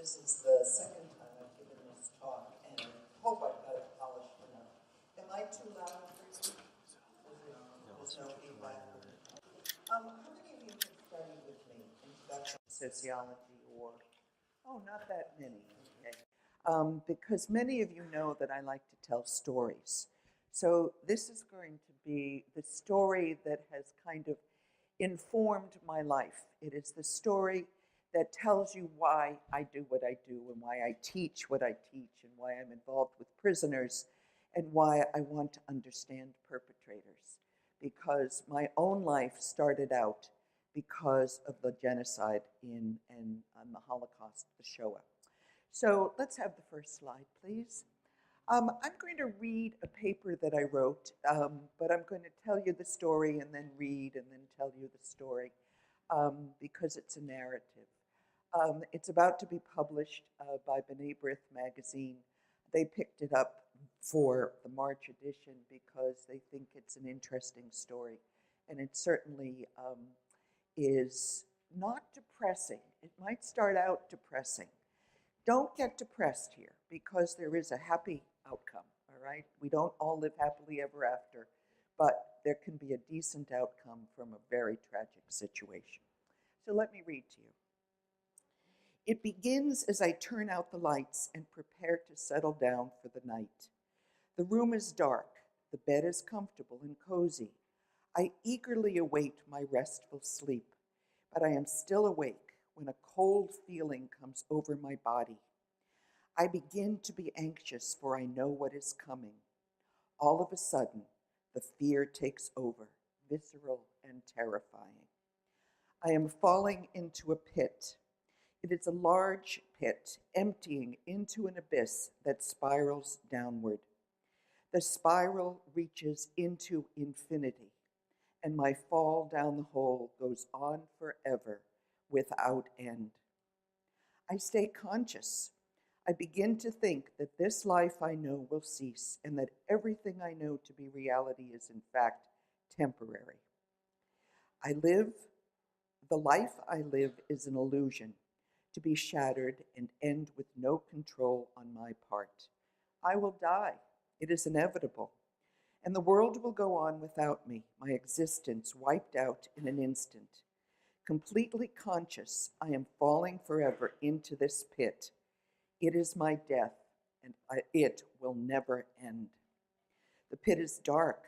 This is the second time I've given this talk, and I hope I've got it polished enough. Am I too loud for you? There's no feedback. How many of you have studied with me introduction to sociology, or not that many? Okay. Because many of you know that I like to tell stories. So this is going to be the story that has kind of informed my life. It is the story that tells you why I do what I do and why I teach what I teach and why I'm involved with prisoners and why I want to understand perpetrators. Because my own life started out because of the genocide in the Holocaust, the Shoah. So let's have the first slide, please. I'm going to read a paper that I wrote, but I'm going to tell you the story and then read and then tell you the story because it's a narrative. It's about to be published by B'nai B'rith magazine. They picked it up for the March edition because they think it's an interesting story. And it certainly is not depressing. It might start out depressing. Don't get depressed here because there is a happy outcome, all right? We don't all live happily ever after, but there can be a decent outcome from a very tragic situation. So let me read to you. It begins as I turn out the lights and prepare to settle down for the night. The room is dark. The bed is comfortable and cozy. I eagerly await my restful sleep, but I am still awake when a cold feeling comes over my body. I begin to be anxious, for I know what is coming. All of a sudden, the fear takes over, visceral and terrifying. I am falling into a pit. It is a large pit, emptying into an abyss that spirals downward. The spiral reaches into infinity, and my fall down the hole goes on forever without end. I stay conscious. I begin to think that this life I know will cease and that everything I know to be reality is in fact temporary. The life I live is an illusion, to be shattered and end with no control on my part. I will die. It is inevitable. And the world will go on without me, my existence wiped out in an instant. Completely conscious, I am falling forever into this pit. It is my death, and it will never end. The pit is dark.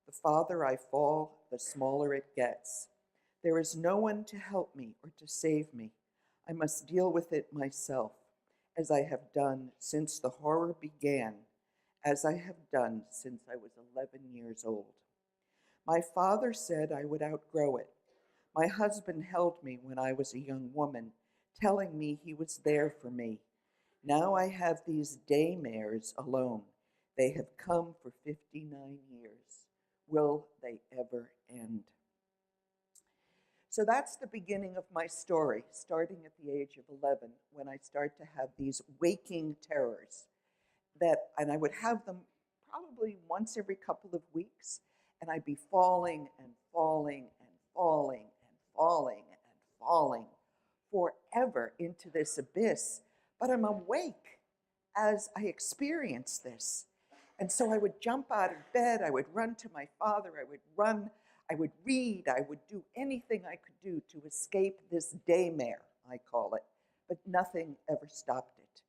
The farther I fall, the smaller it gets. There is no one to help me or to save me. I must deal with it myself, as I have done since the horror began, as I have done since I was 11 years old. My father said I would outgrow it. My husband held me when I was a young woman, telling me he was there for me. Now I have these daymares alone. They have come for 59 years. Will they ever end? So that's the beginning of my story, starting at the age of 11, when I start to have these waking terrors and I would have them probably once every couple of weeks, and I'd be falling and falling and falling and falling and falling forever into this abyss. But I'm awake as I experience this. And so I would jump out of bed, I would run to my father, I would read, I would do anything I could do to escape this daymare, I call it, but nothing ever stopped it.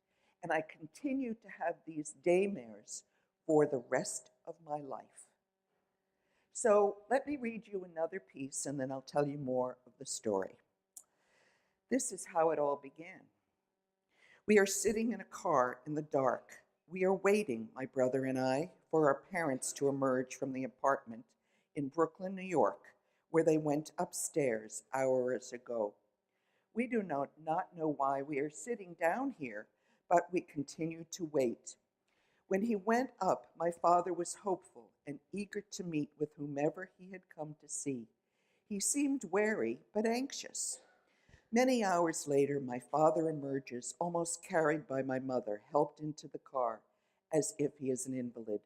And I continued to have these daymares for the rest of my life. So let me read you another piece and then I'll tell you more of the story. This is how it all began. We are sitting in a car in the dark. We are waiting, my brother and I, for our parents to emerge from the apartment in Brooklyn, New York, where they went upstairs hours ago. We do not know why we are sitting down here, but we continue to wait. When he went up, my father was hopeful and eager to meet with whomever he had come to see. He seemed wary but anxious. Many hours later, my father emerges, almost carried by my mother, helped into the car, as if he is an invalid.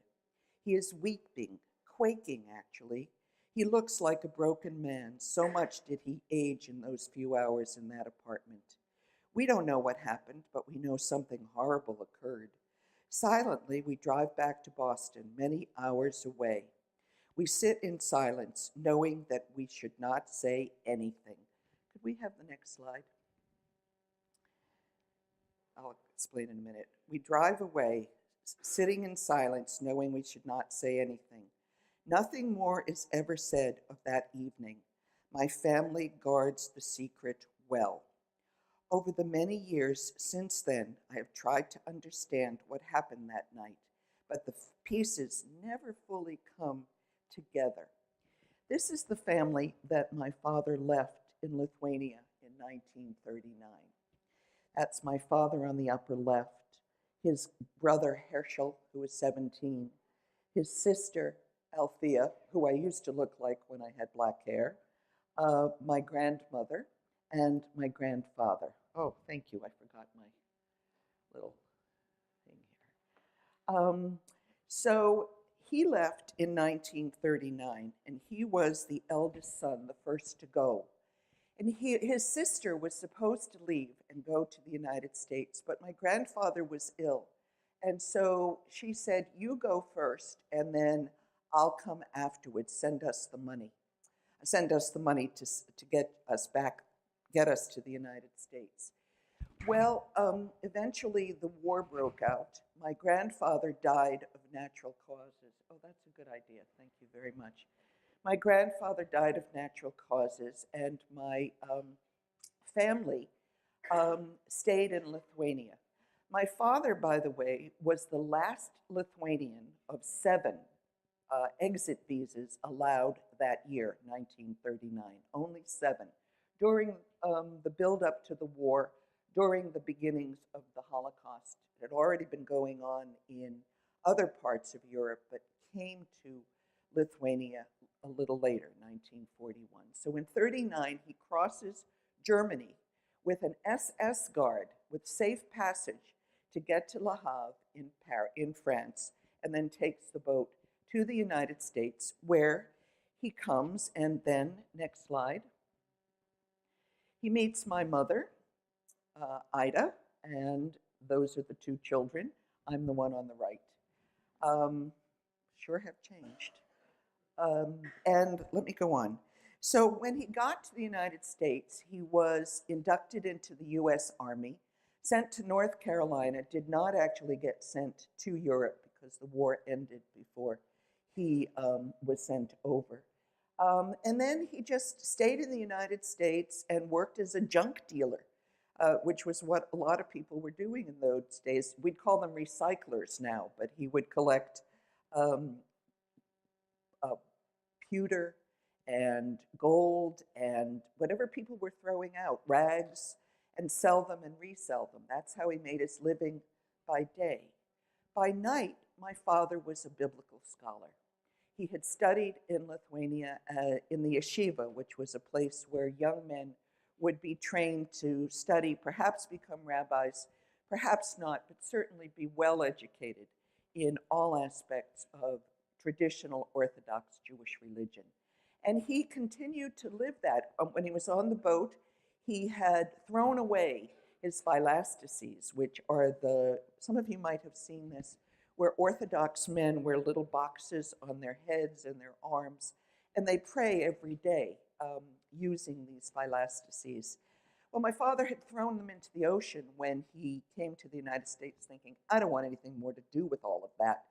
He is weeping, quaking actually. He looks like a broken man, so much did he age in those few hours in that apartment. We don't know what happened, but we know something horrible occurred. Silently, we drive back to Boston, many hours away. We sit in silence, knowing that we should not say anything. Could we have the next slide? I'll explain in a minute. We drive away, sitting in silence, knowing we should not say anything. Nothing more is ever said of that evening. My family guards the secret well. Over the many years since then, I have tried to understand what happened that night, but the pieces never fully come together. This is the family that my father left in Lithuania in 1939. That's my father on the upper left, his brother Herschel, who was 17, his sister Althea, who I used to look like when I had black hair, my grandmother, and my grandfather. Oh, thank you, I forgot my little thing here. So he left in 1939, and he was the eldest son, the first to go. And his sister was supposed to leave and go to the United States, but my grandfather was ill. And so she said, you go first, and then I'll come afterwards, send us the money. Send us the money to get us back, get us to the United States. Well, eventually the war broke out. My grandfather died of natural causes. Oh, that's a good idea. Thank you very much. My grandfather died of natural causes, and my family stayed in Lithuania. My father, by the way, was the last Lithuanian of 7 exit visas allowed that year, 1939, only 7. During the build-up to the war, during the beginnings of the Holocaust, it had already been going on in other parts of Europe, but came to Lithuania a little later, 1941. So in 39, he crosses Germany with an SS guard with safe passage to get to Le Havre in France, and then takes the boat to the United States, where he comes, and then, next slide, he meets my mother, Ida, and those are the 2 children. I'm the one on the right. Sure have changed. And let me go on. So when he got to the United States, he was inducted into the US Army, sent to North Carolina, did not actually get sent to Europe because the war ended before he was sent over. And then he just stayed in the United States and worked as a junk dealer, which was what a lot of people were doing in those days. We'd call them recyclers now, but he would collect pewter and gold and whatever people were throwing out, rags, and sell them and resell them. That's how he made his living by day. By night, my father was a biblical scholar. He had studied in Lithuania in the yeshiva, which was a place where young men would be trained to study, perhaps become rabbis, perhaps not, but certainly be well educated in all aspects of traditional Orthodox Jewish religion. And he continued to live that. When he was on the boat, he had thrown away his phylacteries, which are some of you might have seen this, where Orthodox men wear little boxes on their heads and their arms, and they pray every day using these phylacteries. Well, my father had thrown them into the ocean when he came to the United States, thinking, I don't want anything more to do with all of that.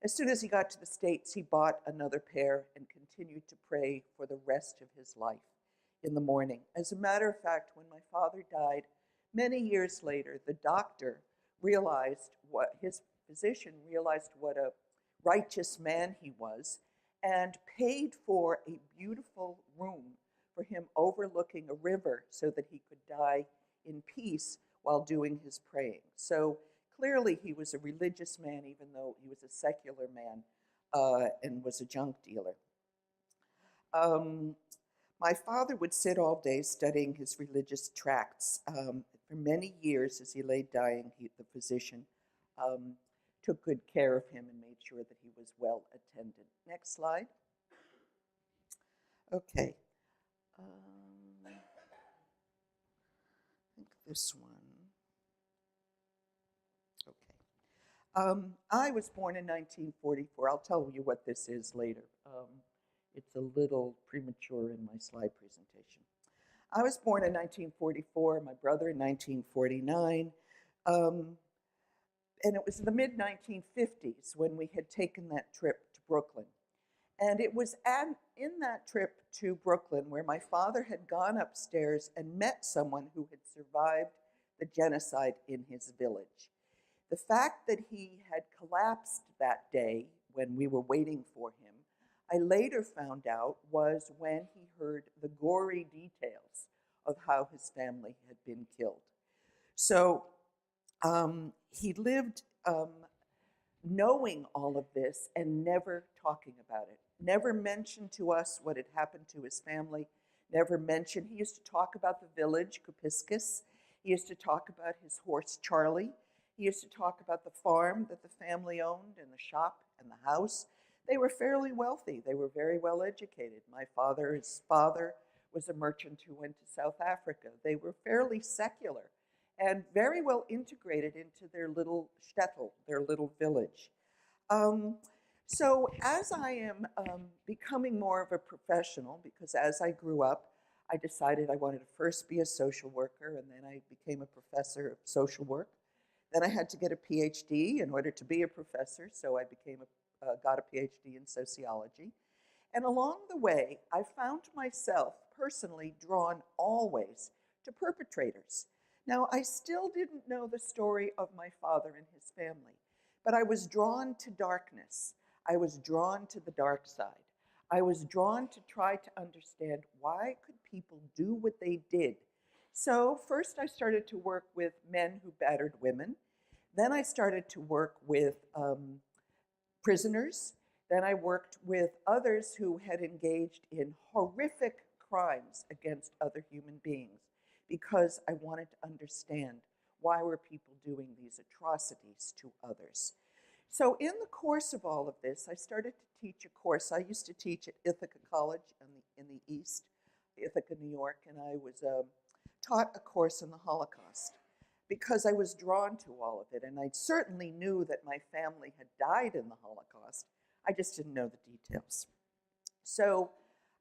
As soon as he got to the States, he bought another pair and continued to pray for the rest of his life in the morning. As a matter of fact, when my father died, many years later, the doctor realized his physician realized what a righteous man he was, and paid for a beautiful room for him overlooking a river so that he could die in peace while doing his praying. So clearly he was a religious man, even though he was a secular man and was a junk dealer. My father would sit all day studying his religious tracts. For many years, as he lay dying, the physician took good care of him and made sure that he was well attended. Next slide. Okay. I think this one. I was born in 1944. I'll tell you what this is later. It's a little premature in my slide presentation. I was born in 1944, my brother in 1949, and it was in the mid-1950s when we had taken that trip to Brooklyn. And it was in that trip to Brooklyn where my father had gone upstairs and met someone who had survived the genocide in his village. The fact that he had collapsed that day when we were waiting for him, I later found out was when he heard the gory details of how his family had been killed. So he lived knowing all of this and never talking about it. Never mentioned to us what had happened to his family. Never mentioned. He used to talk about the village, Kupiskus. He used to talk about his horse, Charlie. He used to talk about the farm that the family owned and the shop and the house. They were fairly wealthy. They were very well educated. My father's father was a merchant who went to South Africa. They were fairly secular and very well integrated into their little shtetl, their little village. So as I am becoming more of a professional, because as I grew up, I decided I wanted to first be a social worker, and then I became a professor of social work. Then I had to get a Ph.D. in order to be a professor, so I got a Ph.D. in sociology. And along the way, I found myself personally drawn always to perpetrators. Now, I still didn't know the story of my father and his family, but I was drawn to darkness. I was drawn to the dark side. I was drawn to try to understand why could people do what they did. So first I started to work with men who battered women. Then I started to work with prisoners. Then I worked with others who had engaged in horrific crimes against other human beings because I wanted to understand why were people doing these atrocities to others. So in the course of all of this, I started to teach a course. I used to teach at Ithaca College in the East, Ithaca, New York, and I was taught a course on the Holocaust because I was drawn to all of it, and I certainly knew that my family had died in the Holocaust. I just didn't know the details. So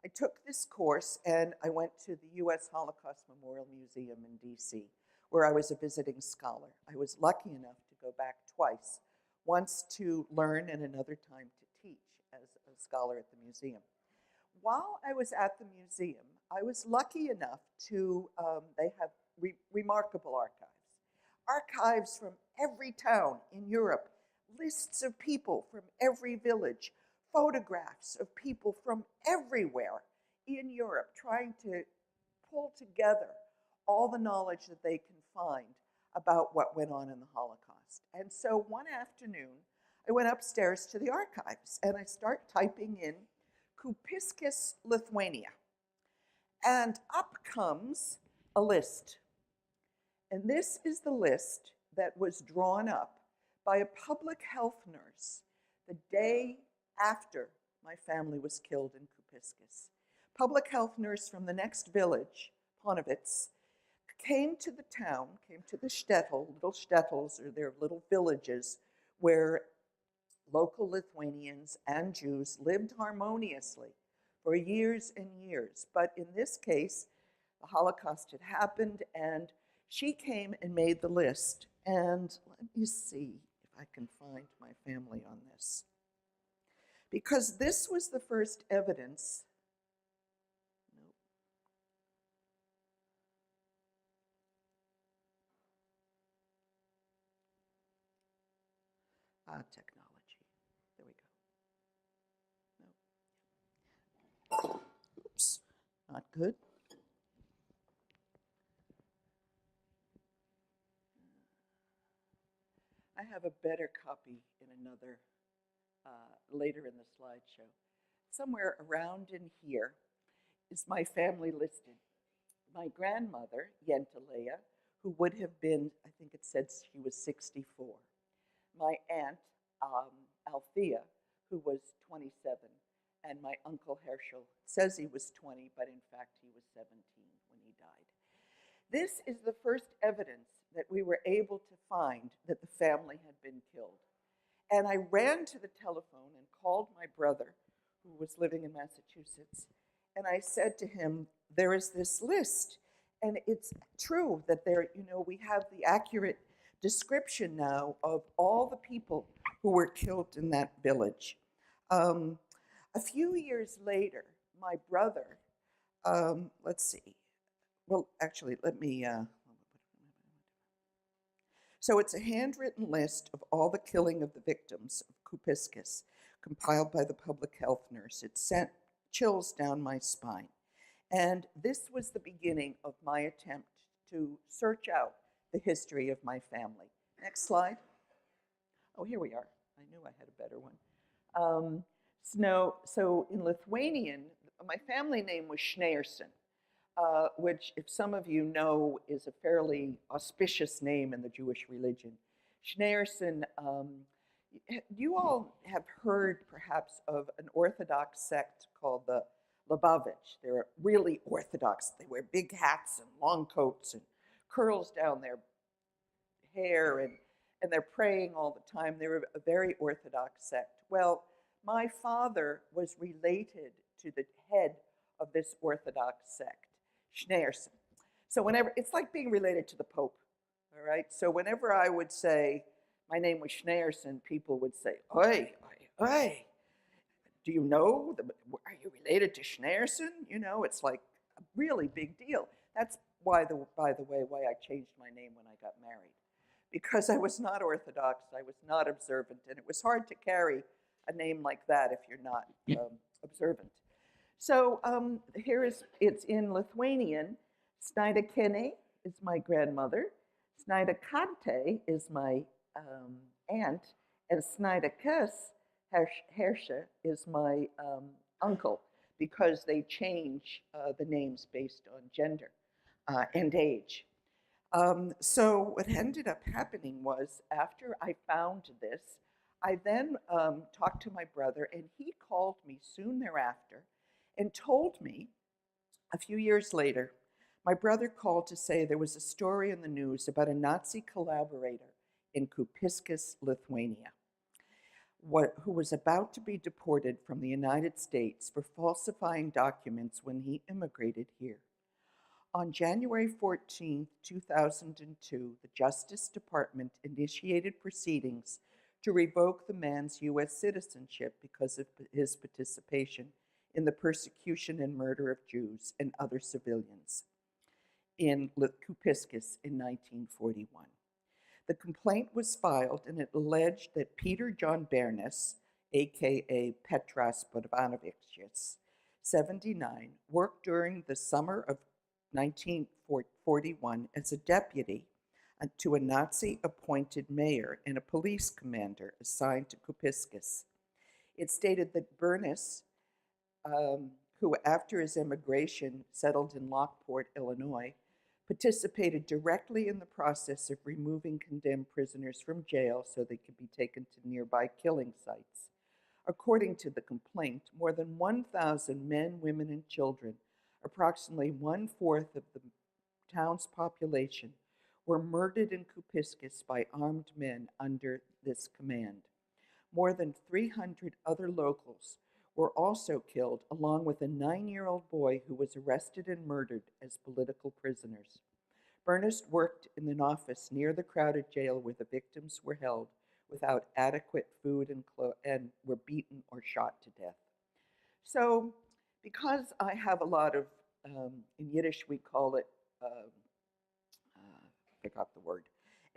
I took this course, and I went to the U.S. Holocaust Memorial Museum in D.C., where I was a visiting scholar. I was lucky enough to go back twice, once to learn and another time to teach as a scholar at the museum. While I was at the museum, I was lucky enough to, they have remarkable archives from every town in Europe, lists of people from every village, photographs of people from everywhere in Europe, trying to pull together all the knowledge that they can find about what went on in the Holocaust. And so one afternoon, I went upstairs to the archives and I start typing in Kupiskus, Lithuania. And up comes a list. And this is the list that was drawn up by a public health nurse the day after my family was killed in Kupiskus. Public health nurse from the next village, Ponovitz, came to the town, came to the shtetl, little shtetls, or their little villages, where local Lithuanians and Jews lived harmoniously for years and years. But in this case, the Holocaust had happened, and she came and made the list. And let me see if I can find my family on this. Because this was the first evidence. Technology. There we go. No. Oops, not good. I have a better copy in another, later in the slideshow. Somewhere around in here is my family listed. My grandmother, Yentalea, who would have been, I think it said she was 64. My aunt, Althea, who was 27, and my uncle Herschel says he was 20, but in fact he was 17 when he died. This is the first evidence that we were able to find that the family had been killed. And I ran to the telephone and called my brother, who was living in Massachusetts, and I said to him, there is this list, and it's true that we have the accurate description now of all the people who were killed in that village. A few years later, my brother, let's see, well, actually, let me, so it's a handwritten list of all the killing of the victims of Kupiscus, compiled by the public health nurse. It sent chills down my spine. And this was the beginning of my attempt to search out the history of my family. Next slide. Oh, here we are. I knew I had a better one. So in Lithuanian, my family name was Schneerson, which, if some of you know, is a fairly auspicious name in the Jewish religion. Schneerson, you all have heard perhaps of an Orthodox sect called the Lubavitch. They're really Orthodox. They wear big hats and long coats and curls down their hair, and they're praying all the time. They're a very Orthodox sect. Well, my father was related to the head of this Orthodox sect, Schneerson. So whenever, it's like being related to the Pope, all right? So whenever I would say, my name was Schneerson, people would say, oi, oi, oi. Do you know, are you related to Schneerson? You know, it's like a really big deal. That's why, by the way, why I changed my name when I got married. Because I was not Orthodox, I was not observant, and it was hard to carry a name like that if you're not observant. So it's in Lithuanian. Snaidakene is my grandmother. Snaidakante is my aunt, and Snaidakas Hersha is my uncle, because they change the names based on gender and age. So what ended up happening was, after I found this, I then talked to my brother, and he called me soon thereafter and told me, a few years later, my brother called to say there was a story in the news about a Nazi collaborator in Kupiscus, Lithuania, who was about to be deported from the United States for falsifying documents when he immigrated here. On January 14, 2002, the Justice Department initiated proceedings to revoke the man's U.S. citizenship because of his participation in the persecution and murder of Jews and other civilians in Kupiscus in 1941. The complaint was filed, and it alleged that Peter John Bernes, a.k.a. Petras Bodvanovichus, 79, worked during the summer of 1941 as a deputy to a Nazi-appointed mayor and a police commander assigned to Kupiscus. It stated that Bernes, who after his emigration settled in Lockport, Illinois, participated directly in the process of removing condemned prisoners from jail so they could be taken to nearby killing sites. According to the complaint, more than 1,000 men, women, and children, approximately 1/4 of the town's population, were murdered in Kupiscus by armed men under this command. More than 300 other locals were also killed, along with a 9-year-old boy who was arrested and murdered as political prisoners. Bernes worked in an office near the crowded jail where the victims were held without adequate food and were beaten or shot to death. So, because I have a lot of, in Yiddish we call it, I forgot the word.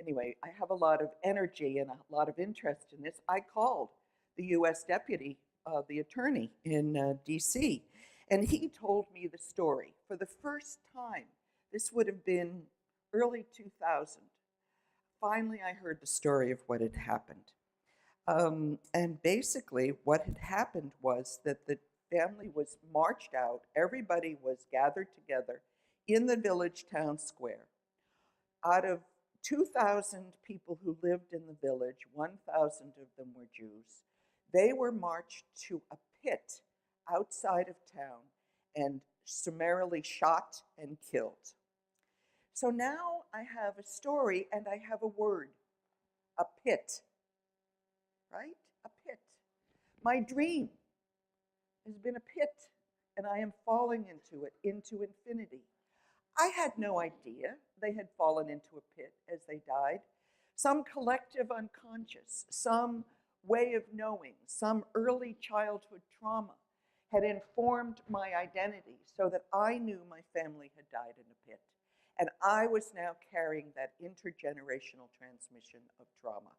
Anyway, I have a lot of energy and a lot of interest in this. I called the U.S. deputy, the attorney in D.C., and he told me the story. For the first time, this would have been early 2000. Finally, I heard the story of what had happened. And basically, what had happened was that the family was marched out. Everybody was gathered together in the village town square. Out of 2,000 people who lived in the village, 1,000 of them were Jews. They were marched to a pit outside of town and summarily shot and killed. So now I have a story and I have a word, a pit, right? A pit. My dream has been a pit, and I am falling into it, into infinity. I had no idea they had fallen into a pit as they died. Some collective unconscious, some way of knowing, some early childhood trauma had informed my identity so that I knew my family had died in a pit. And I was now carrying that intergenerational transmission of trauma.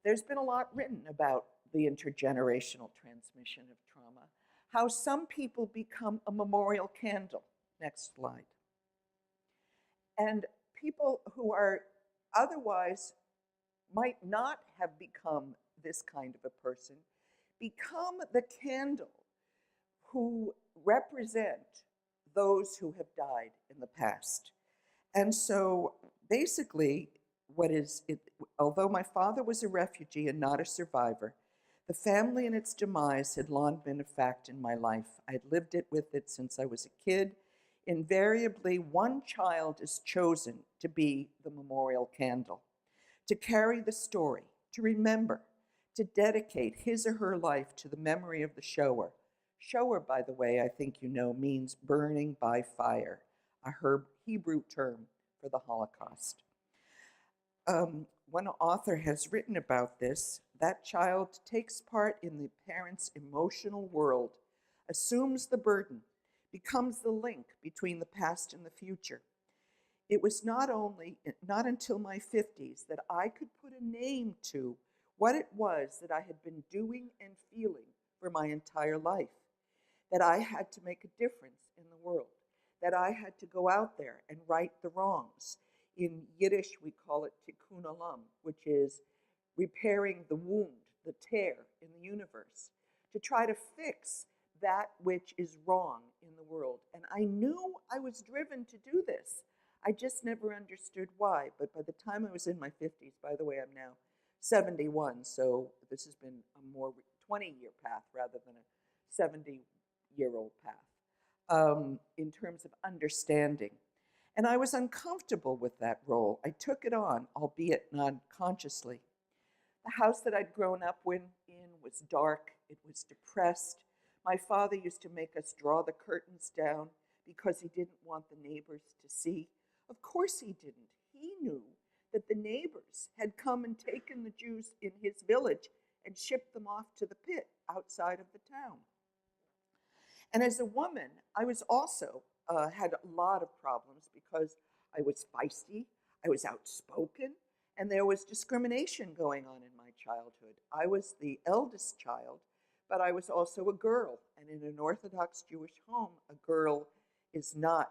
There's been a lot written about the intergenerational transmission of trauma, how some people become a memorial candle. Next slide. And people who are otherwise might not have become this kind of a person become the candle who represent those who have died in the past. And so basically, although my father was a refugee and not a survivor, the family and its demise had long been a fact in my life. I had lived with it since I was a kid. Invariably, one child is chosen to be the memorial candle, to carry the story, to remember, to dedicate his or her life to the memory of the shower. Shower, by the way, I think you know, means burning by fire, a Hebrew term for the Holocaust. One author has written about this. That child takes part in the parent's emotional world, assumes the burden, becomes the link between the past and the future. It was not until my 50s that I could put a name to what it was that I had been doing and feeling for my entire life, that I had to make a difference in the world, that I had to go out there and right the wrongs. In Yiddish, we call it tikkun olam, which is repairing the wound, the tear in the universe, to try to fix that which is wrong in the world. And I knew I was driven to do this. I just never understood why. But by the time I was in my 50s, by the way, I'm now 71, so this has been a more 20-year path rather than a 70-year-old path in terms of understanding. And I was uncomfortable with that role. I took it on, albeit non-consciously. The house that I'd grown up in was dark. It was depressed. My father used to make us draw the curtains down because he didn't want the neighbors to see. Of course he didn't. He knew that the neighbors had come and taken the Jews in his village and shipped them off to the pit outside of the town. And as a woman, I was also had a lot of problems because I was feisty, I was outspoken, and there was discrimination going on in my childhood. I was the eldest child, but I was also a girl. And in an Orthodox Jewish home, a girl is not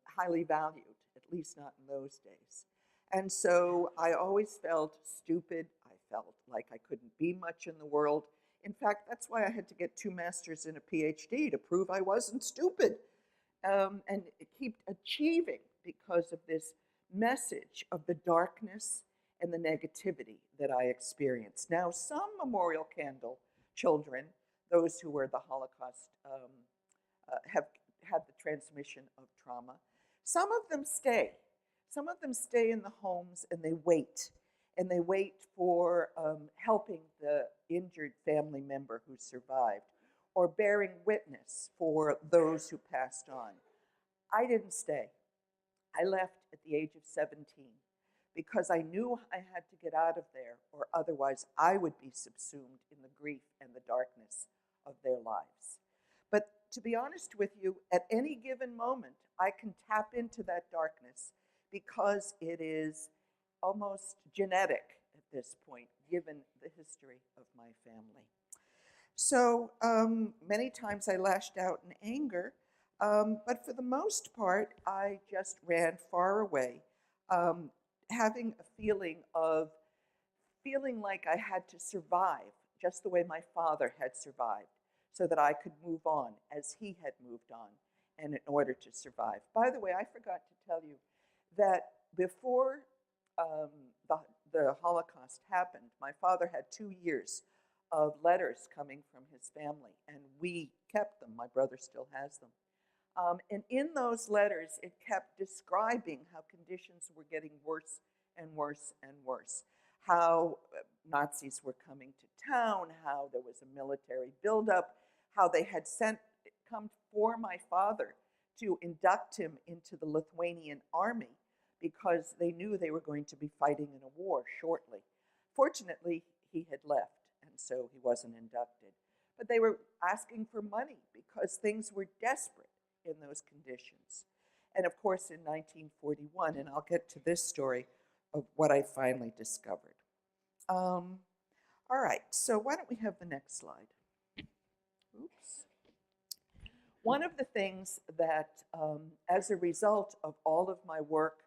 highly valued, at least not in those days. And so I always felt stupid. I felt like I couldn't be much in the world. In fact, that's why I had to get 2 masters and a Ph.D. to prove I wasn't stupid and keep achieving because of this message of the darkness and the negativity that I experienced. Now, some memorial candle children, those who were the Holocaust, have had the transmission of trauma. Some of them stay. Some of them stay in the homes and they wait. And they wait for helping the injured family member who survived or bearing witness for those who passed on. I didn't stay. I left at the age of 17 because I knew I had to get out of there or otherwise I would be subsumed in the grief and the darkness of their lives. But to be honest with you, at any given moment, I can tap into that darkness because it is almost genetic at this point, given the history of my family. So many times I lashed out in anger, but for the most part, I just ran far away, having a feeling like I had to survive just the way my father had survived so that I could move on as he had moved on and in order to survive. By the way, I forgot to tell you that before the Holocaust happened, my father had 2 years of letters coming from his family, and we kept them. My brother still has them. And in those letters, it kept describing how conditions were getting worse and worse and worse, how Nazis were coming to town, how there was a military buildup, how they had come for my father to induct him into the Lithuanian army because they knew they were going to be fighting in a war shortly. Fortunately, he had left, and so he wasn't inducted. But they were asking for money because things were desperate in those conditions. And of course, in 1941, and I'll get to this story of what I finally discovered. All right, so why don't we have the next slide? Oops. One of the things that, as a result of all of my work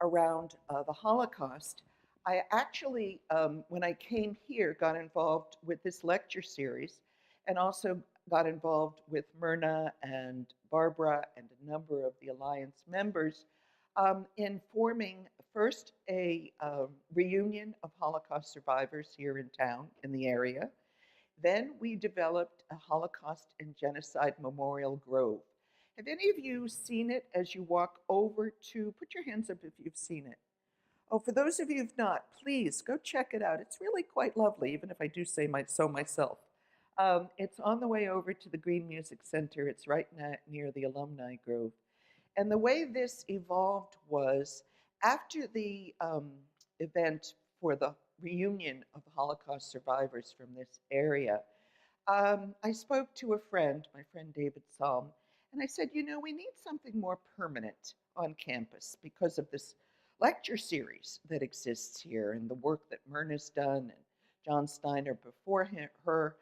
around the Holocaust, I actually, when I came here, got involved with this lecture series and also got involved with Myrna and Barbara and a number of the Alliance members in forming first a reunion of Holocaust survivors here in town, in the area. Then we developed a Holocaust and Genocide Memorial Grove. Have any of you seen it as you walk over to, put your hands up if you've seen it. Oh, for those of you who've not, please go check it out. It's really quite lovely, even if I do say so myself. It's on the way over to the Green Music Center. It's right near the Alumni Grove. And the way this evolved was after the event for the reunion of the Holocaust survivors from this area, I spoke to a friend, my friend David Salm, and I said, you know, we need something more permanent on campus because of this lecture series that exists here and the work that Myrna's done and John Steiner before her.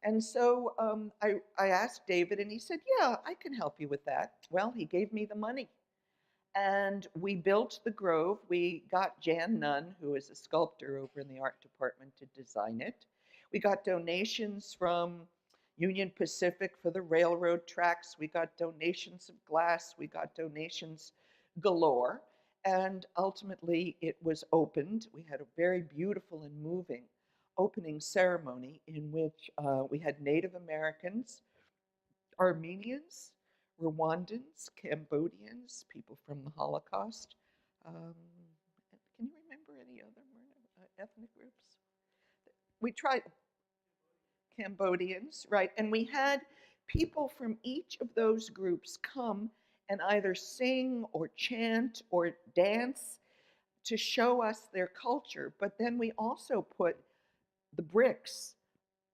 And so I asked David, and he said, yeah, I can help you with that. Well, he gave me the money. And we built the Grove. We got Jan Nunn, who is a sculptor over in the art department, to design it. We got donations from Union Pacific for the railroad tracks. We got donations of glass. We got donations galore. And ultimately, it was opened. We had a very beautiful and moving opening ceremony in which we had Native Americans, Armenians, Rwandans, Cambodians, people from the Holocaust. Can you remember any other ethnic groups? We tried Cambodians, right? And we had people from each of those groups come and either sing or chant or dance to show us their culture. But then we also put the bricks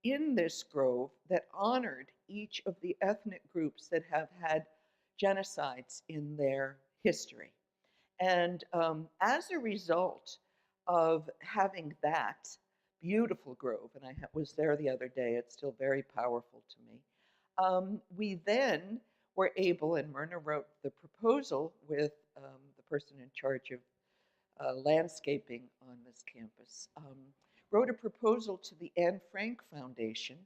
in this grove that honored each of the ethnic groups that have had genocides in their history. And as a result of having that beautiful grove, and I was there the other day, it's still very powerful to me, we then were able, and Myrna wrote the proposal with the person in charge of landscaping on this campus, wrote a proposal to the Anne Frank Foundation,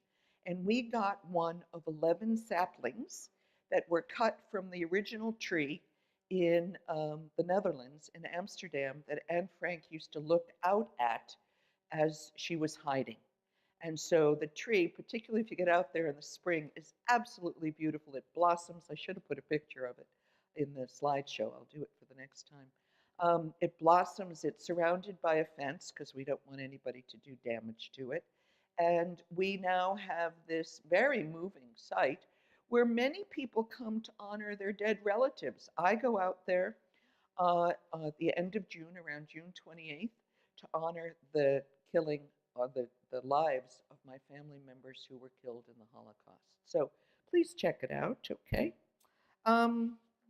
and we got one of 11 saplings that were cut from the original tree in the Netherlands, in Amsterdam, that Anne Frank used to look out at as she was hiding. And so the tree, particularly if you get out there in the spring, is absolutely beautiful. It blossoms. I should have put a picture of it in the slideshow. I'll do it for the next time. It blossoms. It's surrounded by a fence because we don't want anybody to do damage to it. And we now have this very moving site where many people come to honor their dead relatives. I go out there at the end of June, around June 28th, to honor the killing of the lives of my family members who were killed in the Holocaust. So please check it out, okay?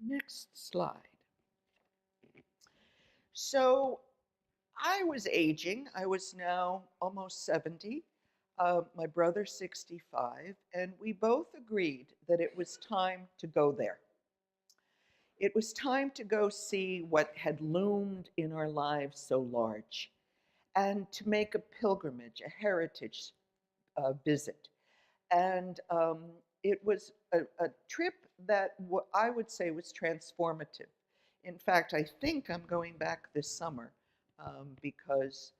Next slide. So I was aging. I was now almost 70. My brother 65, and we both agreed that it was time to go there. It was time to go see what had loomed in our lives so large, and to make a pilgrimage, a heritage visit. And it was a trip that I would say was transformative. In fact, I think I'm going back this summer because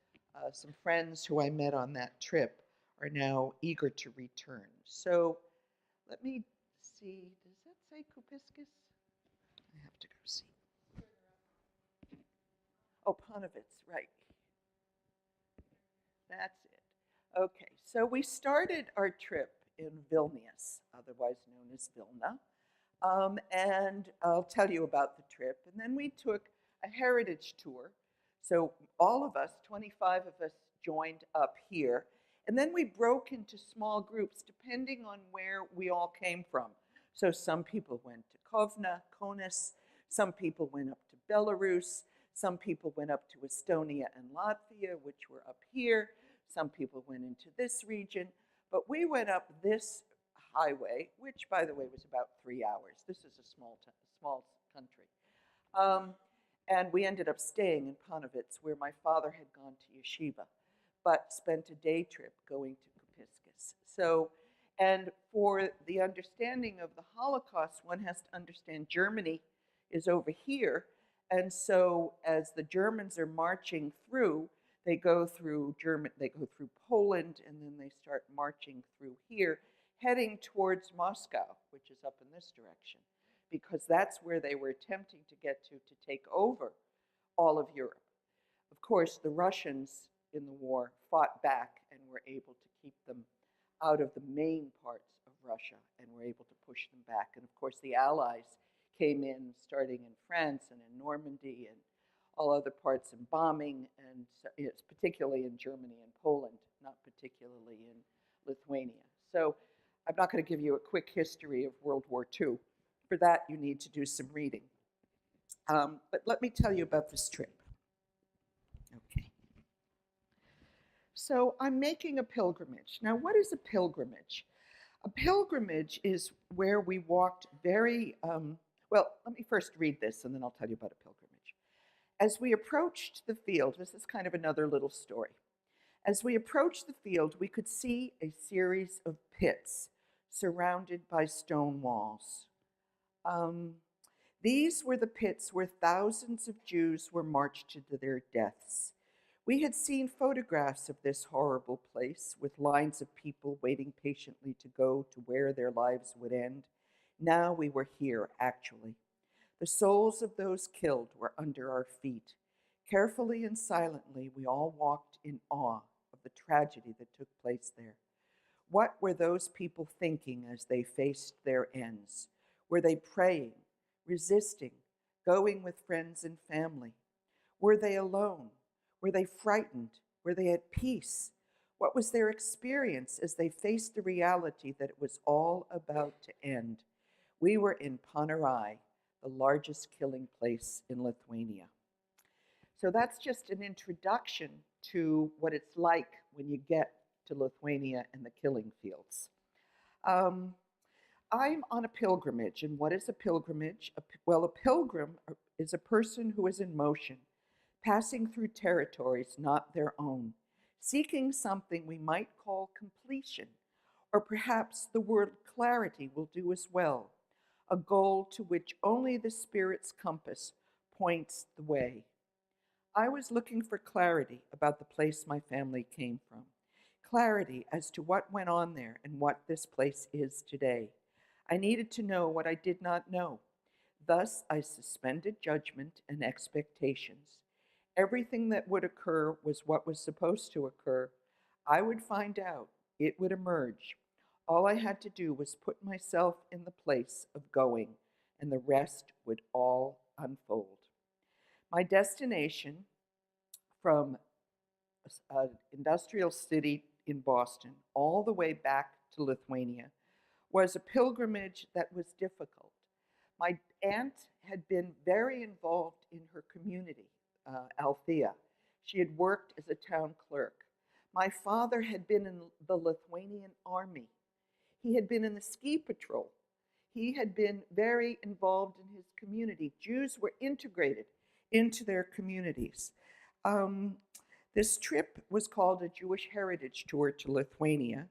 some friends who I met on that trip are now eager to return. So let me see, does that say Kupiscus? I have to go see. Oh, Panovitz, right. That's it. Okay, so we started our trip in Vilnius, otherwise known as Vilna. And I'll tell you about the trip. And then we took a heritage tour. So all of us, 25 of us, joined up here. And then we broke into small groups depending on where we all came from. So some people went to Kovna, Kaunas, some people went up to Belarus, some people went up to Estonia and Latvia, which were up here. Some people went into this region. But we went up this highway, which, by the way, was about 3 hours. This is a small country. And we ended up staying in Panovitz, where my father had gone to yeshiva, but spent a day trip going to Kupiscus. So, and for the understanding of the Holocaust, one has to understand Germany is over here. And so as the Germans are marching through, they go through Poland, and then they start marching through here, heading towards Moscow, which is up in this direction, because that's where they were attempting to get to take over all of Europe. Of course, the Russians in the war fought back and were able to keep them out of the main parts of Russia and were able to push them back. And of course, the Allies came in, starting in France and in Normandy and all other parts, and bombing, and it's particularly in Germany and Poland, not particularly in Lithuania. So I'm not going to give you a quick history of World War II. For that, you need to do some reading. But let me tell you about this trip. Okay. So I'm making a pilgrimage. Now, what is a pilgrimage? A pilgrimage is where we walked well, let me first read this, and then I'll tell you about a pilgrimage. As we approached the field, this is kind of another little story. As we approached the field, we could see a series of pits surrounded by stone walls. These were the pits where thousands of Jews were marched to their deaths. We had seen photographs of this horrible place with lines of people waiting patiently to go to where their lives would end. Now we were here, actually. The souls of those killed were under our feet. Carefully and silently, we all walked in awe of the tragedy that took place there. What were those people thinking as they faced their ends? Were they praying, resisting, going with friends and family? Were they alone? Were they frightened? Were they at peace? What was their experience as they faced the reality that it was all about to end? We were in Panerai, the largest killing place in Lithuania. So that's just an introduction to what it's like when you get to Lithuania and the killing fields. I'm on a pilgrimage, and what is a pilgrimage? Well, a pilgrim is a person who is in motion, passing through territories not their own, seeking something we might call completion, or perhaps the word clarity will do as well, a goal to which only the Spirit's compass points the way. I was looking for clarity about the place my family came from, clarity as to what went on there and what this place is today. I needed to know what I did not know. Thus, I suspended judgment and expectations. Everything that would occur was what was supposed to occur. I would find out. It would emerge. All I had to do was put myself in the place of going, and the rest would all unfold. My destination from an industrial city in Boston all the way back to Lithuania was a pilgrimage that was difficult. My aunt had been very involved in her community, Althea. She had worked as a town clerk. My father had been in the Lithuanian army. He had been in the ski patrol. He had been very involved in his community. Jews were integrated into their communities. This trip was called a Jewish Heritage Tour to Lithuania.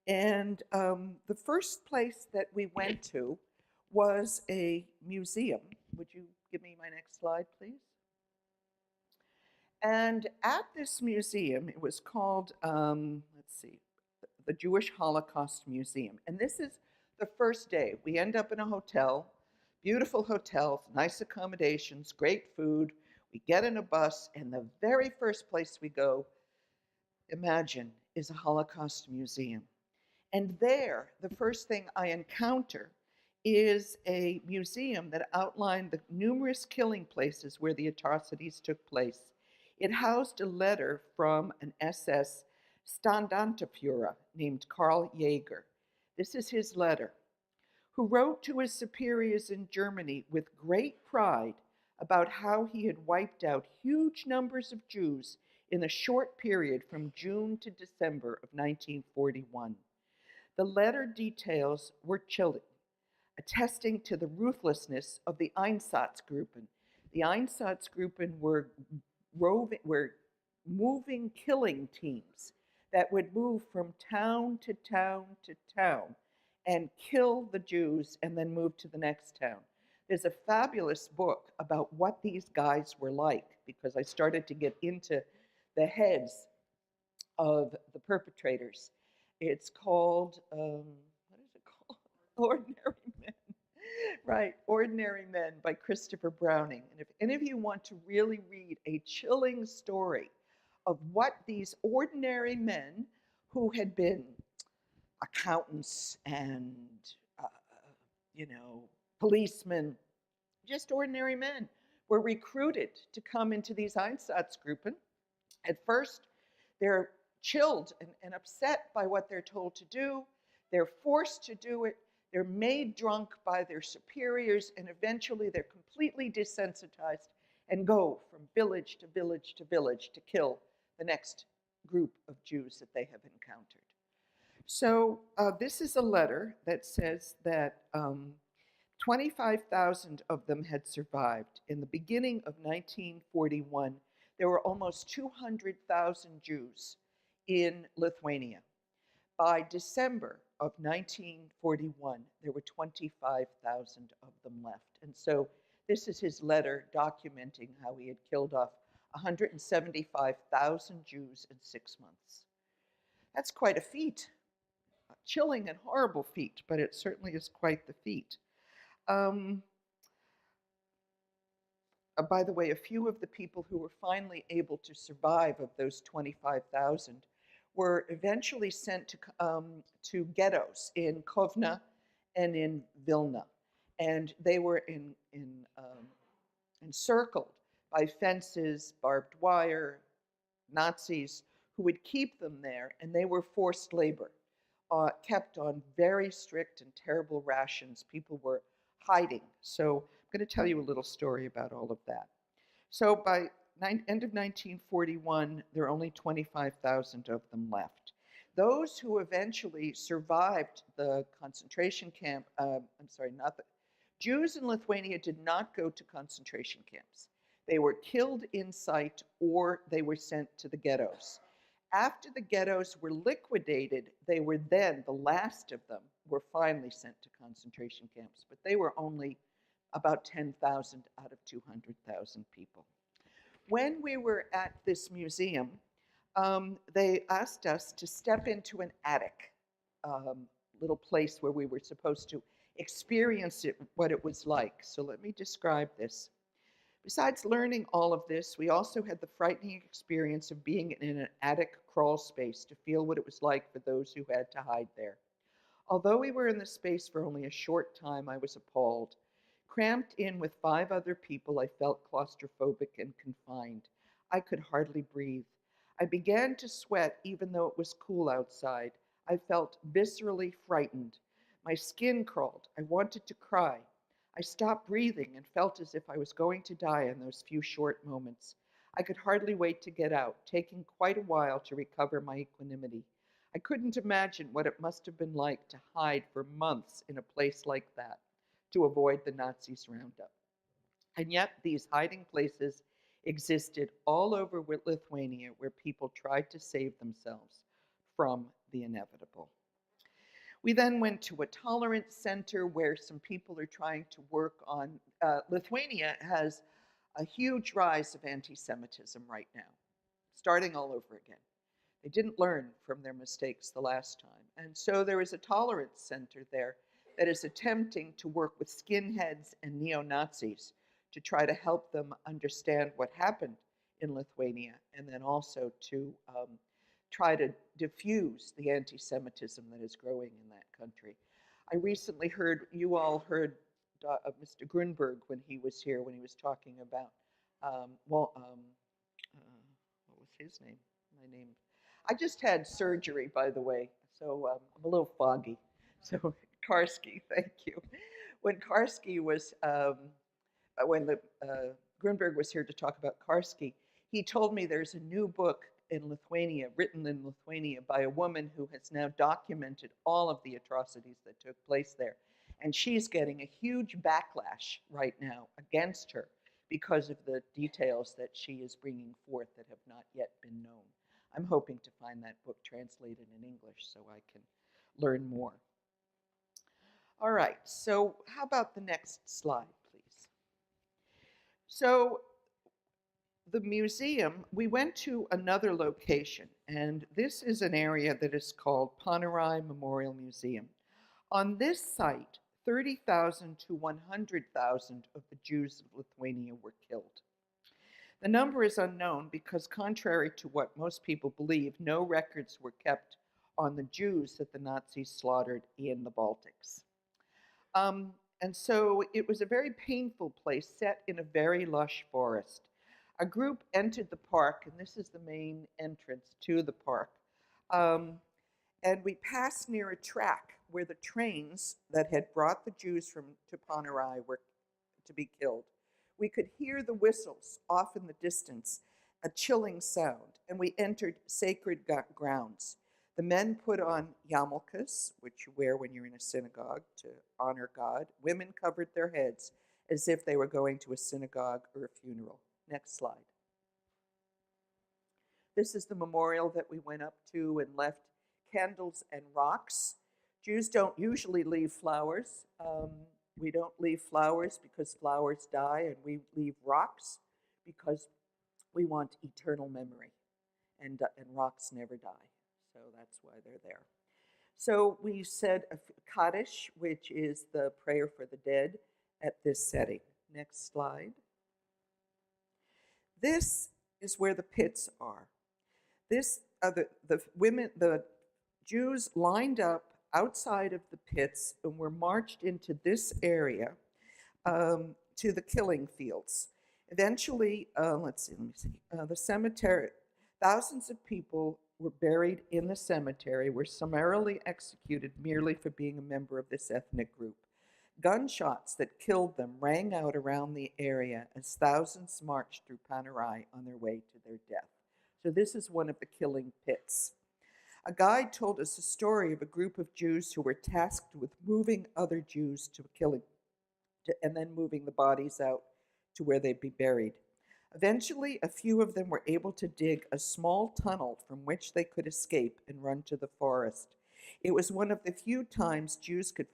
And the first place that we went to was a museum. Would you give me my next slide, please? And at this museum, it was called, the Jewish Holocaust Museum. And this is The first day, we end up in a hotel, beautiful hotel, nice accommodations, great food. We get in a bus, and the very first place we go, imagine, is a Holocaust museum. And there, the first thing I encounter is a museum that outlined the numerous killing places where the atrocities took place. It housed a letter from an SS Standartenführer named Karl Jaeger. This is his letter, who wrote to his superiors in Germany with great pride about how he had wiped out huge numbers of Jews in the short period from June to December of 1941. The letter details were chilling, attesting to the ruthlessness of the Einsatzgruppen. The Einsatzgruppen were moving killing teams that would move from town to town to town and kill the Jews and then move to the next town. There's a fabulous book about what these guys were like, because I started to get into the heads of the perpetrators. It's called, what is it called? Ordinary Men. Right, Ordinary Men by Christopher Browning. And if any of you want to really read a chilling story of what these ordinary men who had been accountants and, policemen, just ordinary men, were recruited to come into these Einsatzgruppen. At first, they're chilled and upset by what they're told to do. They're forced to do it. They're made drunk by their superiors, and eventually they're completely desensitized and go from village to village to village to kill the next group of Jews that they have encountered. So this is a letter that says that 25,000 of them had survived. In the beginning of 1941, there were almost 200,000 Jews in Lithuania. By December of 1941, there were 25,000 of them left. And so this is his letter documenting how he had killed off 175,000 Jews in 6 months. That's quite a feat. A chilling and horrible feat, but it certainly is quite the feat. By the way, a few of the people who were finally able to survive of those 25,000 were eventually sent to ghettos in Kovna and in Vilna. And they were encircled by fences, barbed wire, Nazis who would keep them there, and they were forced labor, kept on very strict and terrible rations. People were hiding. So I'm going to tell you a little story about all of that. So by end of 1941, there are only 25,000 of them left. Those who eventually survived the concentration camp, Jews in Lithuania did not go to concentration camps. They were killed in sight or they were sent to the ghettos. After the ghettos were liquidated, they were then, the last of them, were finally sent to concentration camps, but they were only about 10,000 out of 200,000 people. When we were at this museum, they asked us to step into an attic, little place where we were supposed to experience it, what it was like. So let me describe this. Besides learning all of this, we also had the frightening experience of being in an attic crawl space to feel what it was like for those who had to hide there. Although we were in the space for only a short time, I was appalled. Cramped in with 5 other people, I felt claustrophobic and confined. I could hardly breathe. I began to sweat even though it was cool outside. I felt viscerally frightened. My skin crawled. I wanted to cry. I stopped breathing and felt as if I was going to die in those few short moments. I could hardly wait to get out, taking quite a while to recover my equanimity. I couldn't imagine what it must have been like to hide for months in a place like that to avoid the Nazis' roundup. And yet these hiding places existed all over Lithuania where people tried to save themselves from the inevitable. We then went to a tolerance center where some people are trying to work on, Lithuania has a huge rise of anti-Semitism right now, starting all over again. They didn't learn from their mistakes the last time. And so there is a tolerance center there that is attempting to work with skinheads and neo-Nazis to try to help them understand what happened in Lithuania, and then also to try to diffuse the anti-Semitism that is growing in that country. I recently heard, you all heard Mr. Grunberg when he was here, when he was talking about, what was his name? My name. I just had surgery, by the way, so I'm a little foggy. So Karski, thank you. When Karski was, when the Grunberg was here to talk about Karski, he told me there's a new book in Lithuania, written in Lithuania by a woman who has now documented all of the atrocities that took place there. And she's getting a huge backlash right now against her because of the details that she is bringing forth that have not yet been known. I'm hoping to find that book translated in English so I can learn more. All right, so how about the next slide, please? So the museum, we went to another location, and this is an area that is called Panerai Memorial Museum. On this site, 30,000 to 100,000 of the Jews of Lithuania were killed. The number is unknown because, contrary to what most people believe, no records were kept on the Jews that the Nazis slaughtered in the Baltics. And so it was a very painful place set in a very lush forest. A group entered the park, and this is the main entrance to the park. And we passed near a track where the trains that had brought the Jews to Panerai were to be killed. We could hear the whistles off in the distance, a chilling sound, and we entered sacred grounds. The men put on yarmulkes, which you wear when you're in a synagogue to honor God. Women covered their heads as if they were going to a synagogue or a funeral. Next slide. This is the memorial that we went up to and left candles and rocks. Jews don't usually leave flowers. We don't leave flowers because flowers die, and we leave rocks because we want eternal memory, and rocks never die. So that's why they're there. So we said a Kaddish, which is the prayer for the dead, at this setting. Next slide. This is where the pits are. This the Jews lined up outside of the pits and were marched into this area to the killing fields. Eventually, the cemetery, thousands of people were buried in the cemetery, were summarily executed merely for being a member of this ethnic group. Gunshots that killed them rang out around the area as thousands marched through Panerai on their way to their death. So this is one of the killing pits. A guide told us a story of a group of Jews who were tasked with moving other Jews to killing, and then moving the bodies out to where they'd be buried. Eventually, a few of them were able to dig a small tunnel from which they could escape and run to the forest. It was one of the few times Jews could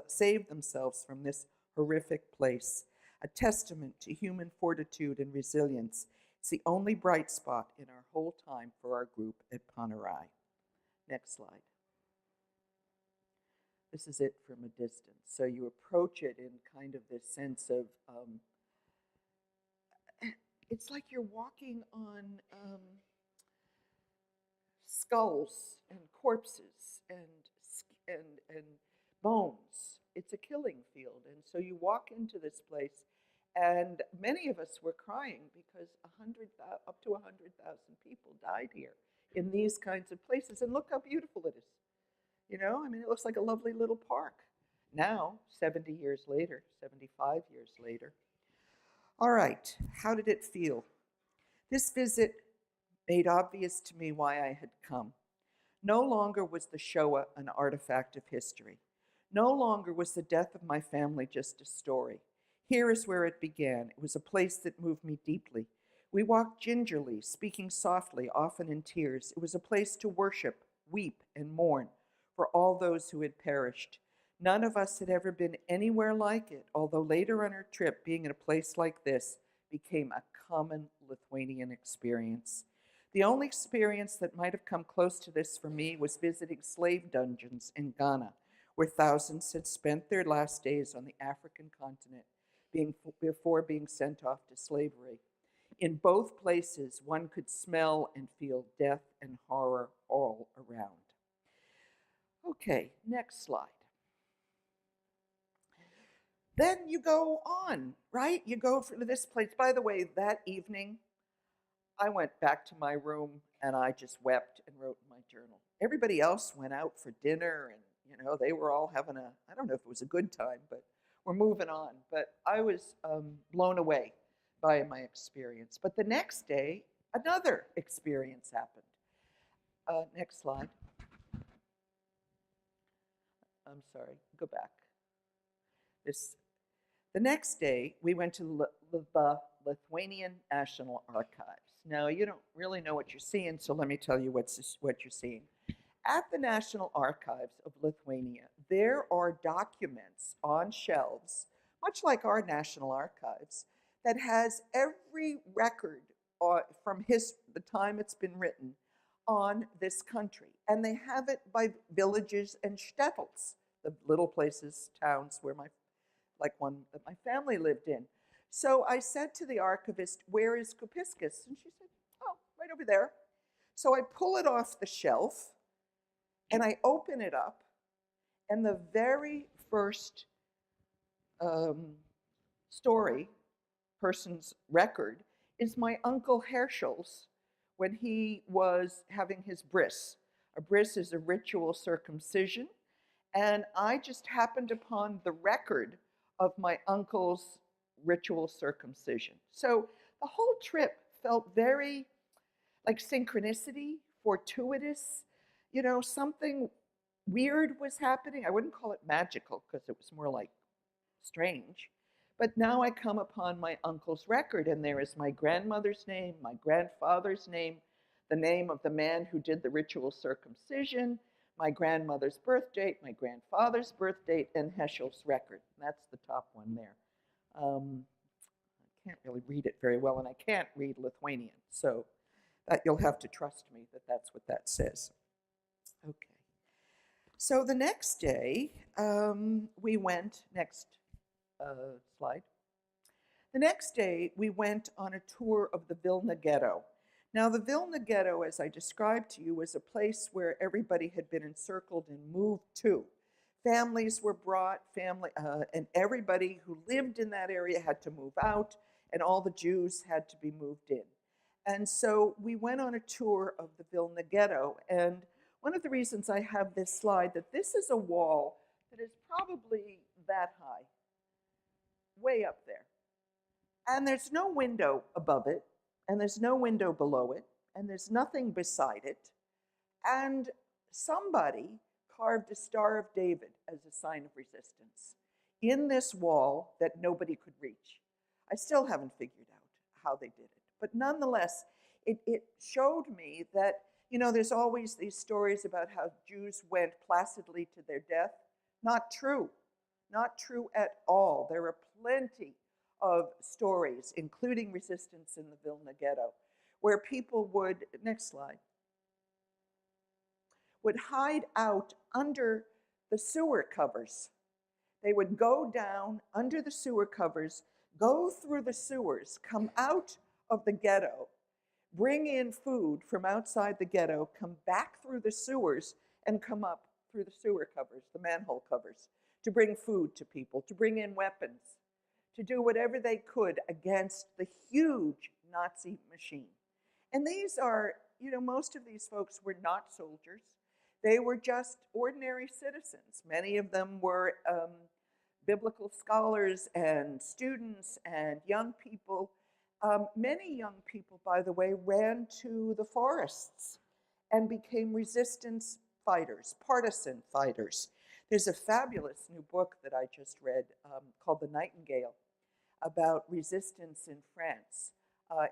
save themselves from this horrific place, a testament to human fortitude and resilience. It's the only bright spot in our whole time for our group at Panerai. Next slide. This is it from a distance. So you approach it in kind of this sense of, it's like you're walking on skulls and corpses and bones. It's a killing field. And so you walk into this place, and many of us were crying because up to 100,000 people died here in these kinds of places. And look how beautiful it is. You know, I mean, it looks like a lovely little park. Now, 70 years later, 75 years later. All right, how did it feel? This visit made obvious to me why I had come. No longer was the Shoah an artifact of history. No longer was the death of my family just a story. Here is where it began. It was a place that moved me deeply. We walked gingerly, speaking softly, often in tears. It was a place to worship, weep, and mourn for all those who had perished. None of us had ever been anywhere like it, although later on our trip, being in a place like this became a common Lithuanian experience. The only experience that might have come close to this for me was visiting slave dungeons in Ghana, where thousands had spent their last days on the African continent before being sent off to slavery. In both places, one could smell and feel death and horror all around. Okay, next slide. Then you go on, right? You go to this place. By the way, that evening, I went back to my room and I just wept and wrote in my journal. Everybody else went out for dinner and, they were all having I don't know if it was a good time, but we're moving on. But I was blown away by my experience. But the next day, another experience happened. Next slide. I'm sorry, go back. The next day, we went to the Lithuanian National Archives. Now, you don't really know what you're seeing, so let me tell you what you're seeing. At the National Archives of Lithuania, there are documents on shelves, much like our National Archives, that has every record from the time it's been written on this country. And they have it by villages and shtetls, the little places, towns where like one that my family lived in. So I said to the archivist, "Where is Kupiscus?" And she said, "Oh, right over there." So I pull it off the shelf and I open it up, and the very first person's record, is my Uncle Herschel's when he was having his bris. A bris is a ritual circumcision, and I just happened upon the record of my uncle's ritual circumcision. So the whole trip felt very like synchronicity, fortuitous. Something weird was happening. I wouldn't call it magical because it was more like strange. But now I come upon my uncle's record, and there is my grandmother's name, my grandfather's name, the name of the man who did the ritual circumcision, my grandmother's birth date, my grandfather's birth date, and Heschel's record. That's the top one there. I can't really read it very well, and I can't read Lithuanian, so that you'll have to trust me that that's what that says. Okay. So the next day, we went, next slide. The next day, we went on a tour of the Vilna Ghetto. Now, the Vilna Ghetto, as I described to you, was a place where everybody had been encircled and moved to. Families were brought, and everybody who lived in that area had to move out, and all the Jews had to be moved in. And so we went on a tour of the Vilna Ghetto, and one of the reasons I have this slide, that this is a wall that is probably that high, way up there. And there's no window above it, and there's no window below it, and there's nothing beside it. And somebody carved a Star of David as a sign of resistance in this wall that nobody could reach. I still haven't figured out how they did it. But nonetheless, it showed me that, there's always these stories about how Jews went placidly to their death. Not true. Not true at all. There are plenty of stories, including resistance in the Vilna Ghetto, where people would, next slide, would hide out under the sewer covers. They would go down under the sewer covers, go through the sewers, come out of the ghetto, bring in food from outside the ghetto, come back through the sewers, and come up through the sewer covers, the manhole covers, to bring food to people, to bring in weapons, to do whatever they could against the huge Nazi machine. And these are, most of these folks were not soldiers. They were just ordinary citizens. Many of them were biblical scholars and students and young people. Many young people, by the way, ran to the forests and became resistance fighters, partisan fighters. There's a fabulous new book that I just read called The Nightingale about resistance in France.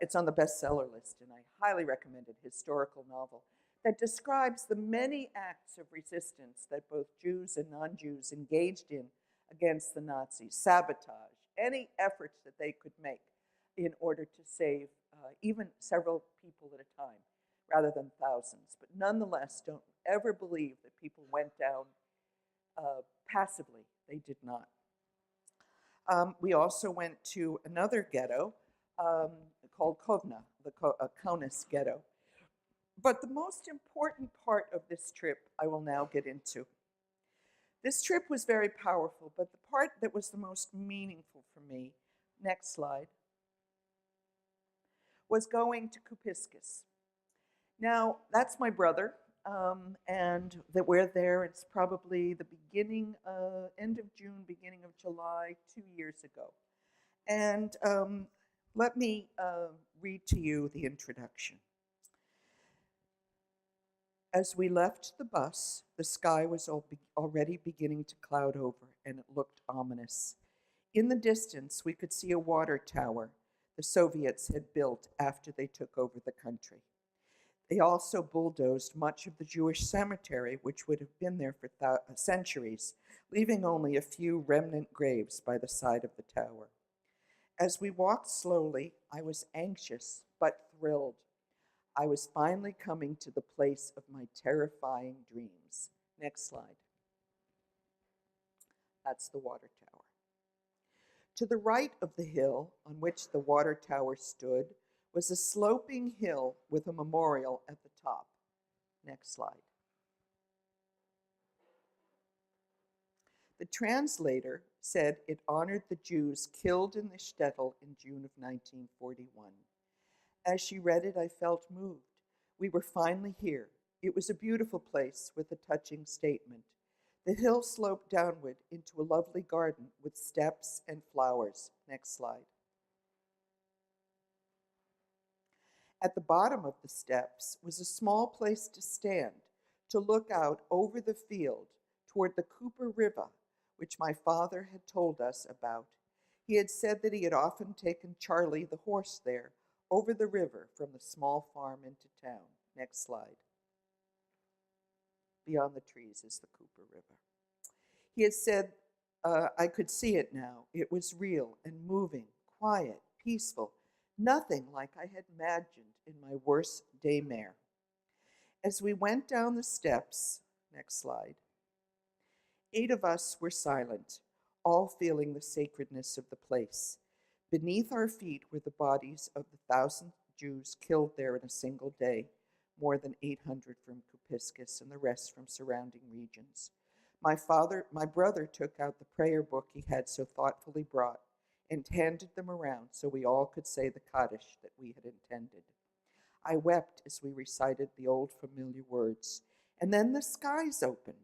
It's on the bestseller list, and I highly recommend it, historical novel that describes the many acts of resistance that both Jews and non-Jews engaged in against the Nazis, sabotage, any efforts that they could make in order to save even several people at a time, rather than thousands. But nonetheless, don't ever believe that people went down passively. They did not. We also went to another ghetto called Kovna, the Kaunas ghetto. But the most important part of this trip I will now get into. This trip was very powerful, but the part that was the most meaningful for me, next slide, was going to Kupiskis. Now, that's my brother, and that we're there. It's probably the beginning, end of June, beginning of July, 2 years ago. And let me read to you the introduction. As we left the bus, the sky was already beginning to cloud over, and it looked ominous. In the distance, we could see a water tower the Soviets had built after they took over the country. They also bulldozed much of the Jewish cemetery, which would have been there for centuries, leaving only a few remnant graves by the side of the tower. As we walked slowly, I was anxious but thrilled. I was finally coming to the place of my terrifying dreams. Next slide. That's the water tower. To the right of the hill on which the water tower stood was a sloping hill with a memorial at the top. Next slide. The translator said it honored the Jews killed in the shtetl in June of 1941. As she read it, I felt moved. We were finally here. It was a beautiful place with a touching statement. The hill sloped downward into a lovely garden with steps and flowers. Next slide. At the bottom of the steps was a small place to stand, to look out over the field toward the Cooper River, which my father had told us about. He had said that he had often taken Charlie the horse there, over the river from the small farm into town. Next slide. Beyond the trees is the Cooper River. He had said, I could see it now. It was real and moving, quiet, peaceful, nothing like I had imagined in my worst daymare. As we went down the steps, next slide, 8 of us were silent, all feeling the sacredness of the place. Beneath our feet were the bodies of the 1,000 Jews killed there in a single day, more than 800 from Kupiskis and the rest from surrounding regions. My brother took out the prayer book he had so thoughtfully brought and handed them around so we all could say the Kaddish that we had intended. I wept as we recited the old familiar words, and then the skies opened.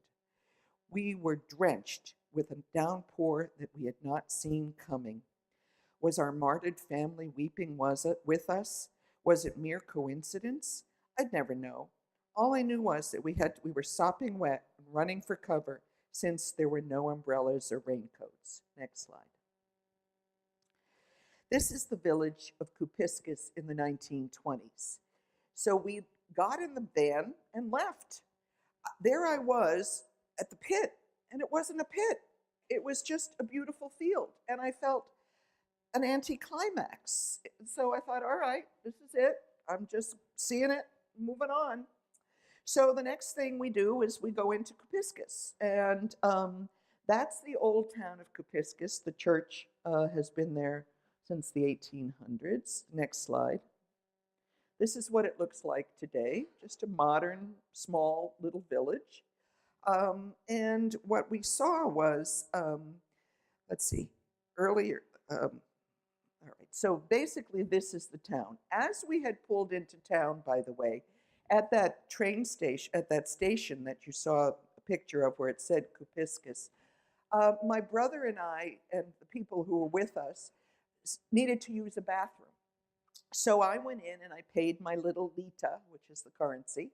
We were drenched with a downpour that we had not seen coming. Was our martyred family weeping with us? Was it mere coincidence? I'd never know. All I knew was that we were sopping wet and running for cover since there were no umbrellas or raincoats. Next slide. This is the village of Kupiskis in the 1920s. So we got in the van and left. There I was at the pit, and it wasn't a pit. It was just a beautiful field, and I felt an anticlimax. So I thought, all right, this is it. I'm just seeing it, moving on. So the next thing we do is we go into Kupiskis, and that's the old town of Kupiskis. The church has been there since the 1800s. Next slide. This is what it looks like today, just a modern, small little village. And what we saw was, let's see, earlier, all right, so basically this is the town. As we had pulled into town, by the way, at that train station, at that station that you saw a picture of where it said Kupiskis, my brother and I and the people who were with us needed to use a bathroom. So I went in and I paid my little lita, which is the currency,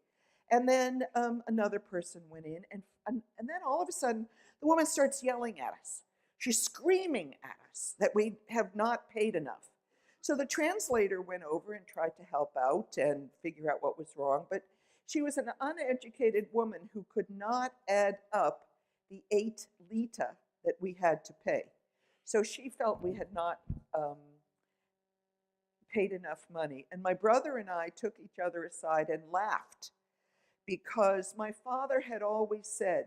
and then another person went in, and then all of a sudden, the woman starts yelling at us. She's screaming at us that we have not paid enough. So the translator went over and tried to help out and figure out what was wrong, but she was an uneducated woman who could not add up the 8 lita that we had to pay. So she felt we had not paid enough money. And my brother and I took each other aside and laughed, because my father had always said,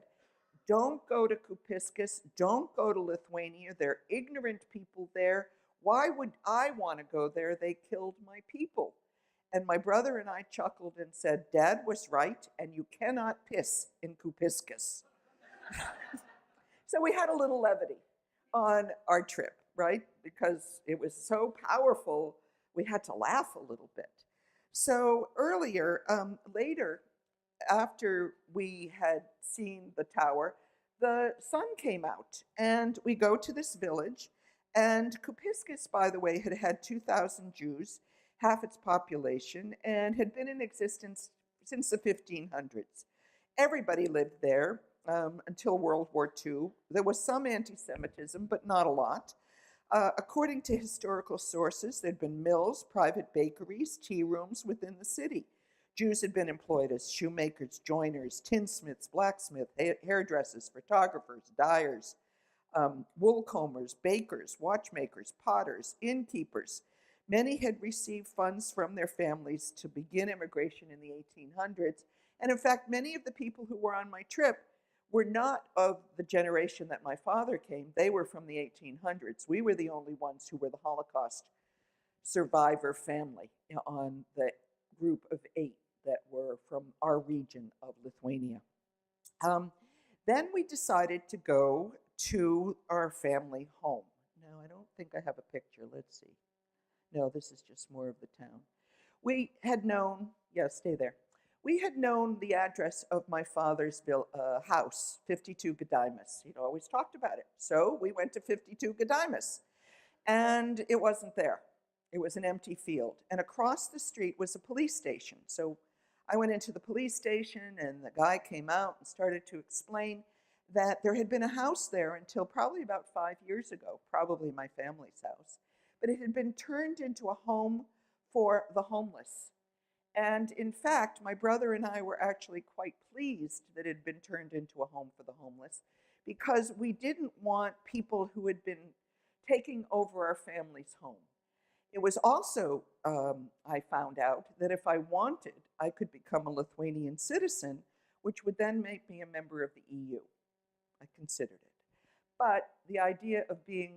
don't go to Kupiskus, don't go to Lithuania. They're ignorant people there. Why would I want to go there? They killed my people. And my brother and I chuckled and said, Dad was right, and you cannot piss in Kupiskus. So we had a little levity on our trip, right? Because it was so powerful, we had to laugh a little bit. So later, after we had seen the tower, the sun came out, and we go to this village. And Kupiskus, by the way, had had 2,000 Jews, half its population, and had been in existence since the 1500s. Everybody lived there until World War II. There was some anti-Semitism, but not a lot. According to historical sources, there'd been mills, private bakeries, tea rooms within the city. Jews had been employed as shoemakers, joiners, tinsmiths, blacksmiths, hairdressers, photographers, dyers, wool combers, bakers, watchmakers, potters, innkeepers. Many had received funds from their families to begin immigration in the 1800s. And in fact, many of the people who were on my trip were not of the generation that my father came. They were from the 1800s. We were the only ones who were the Holocaust survivor family on the group of 8 that were from our region of Lithuania. Then we decided to go to our family home. Now, I don't think I have a picture. Let's see. No, this is just more of the town. We had known, stay there. We had known the address of my father's house, 52 Gedimus. He'd always talked about it. So we went to 52 Gedimus, and it wasn't there. It was an empty field. And across the street was a police station. So I went into the police station, and the guy came out and started to explain that there had been a house there until probably about 5 years ago, probably my family's house. But it had been turned into a home for the homeless. And in fact, my brother and I were actually quite pleased that it had been turned into a home for the homeless, because we didn't want people who had been taking over our family's home. It was also, I found out, that if I wanted, I could become a Lithuanian citizen, which would then make me a member of the EU. I considered it. But the idea of being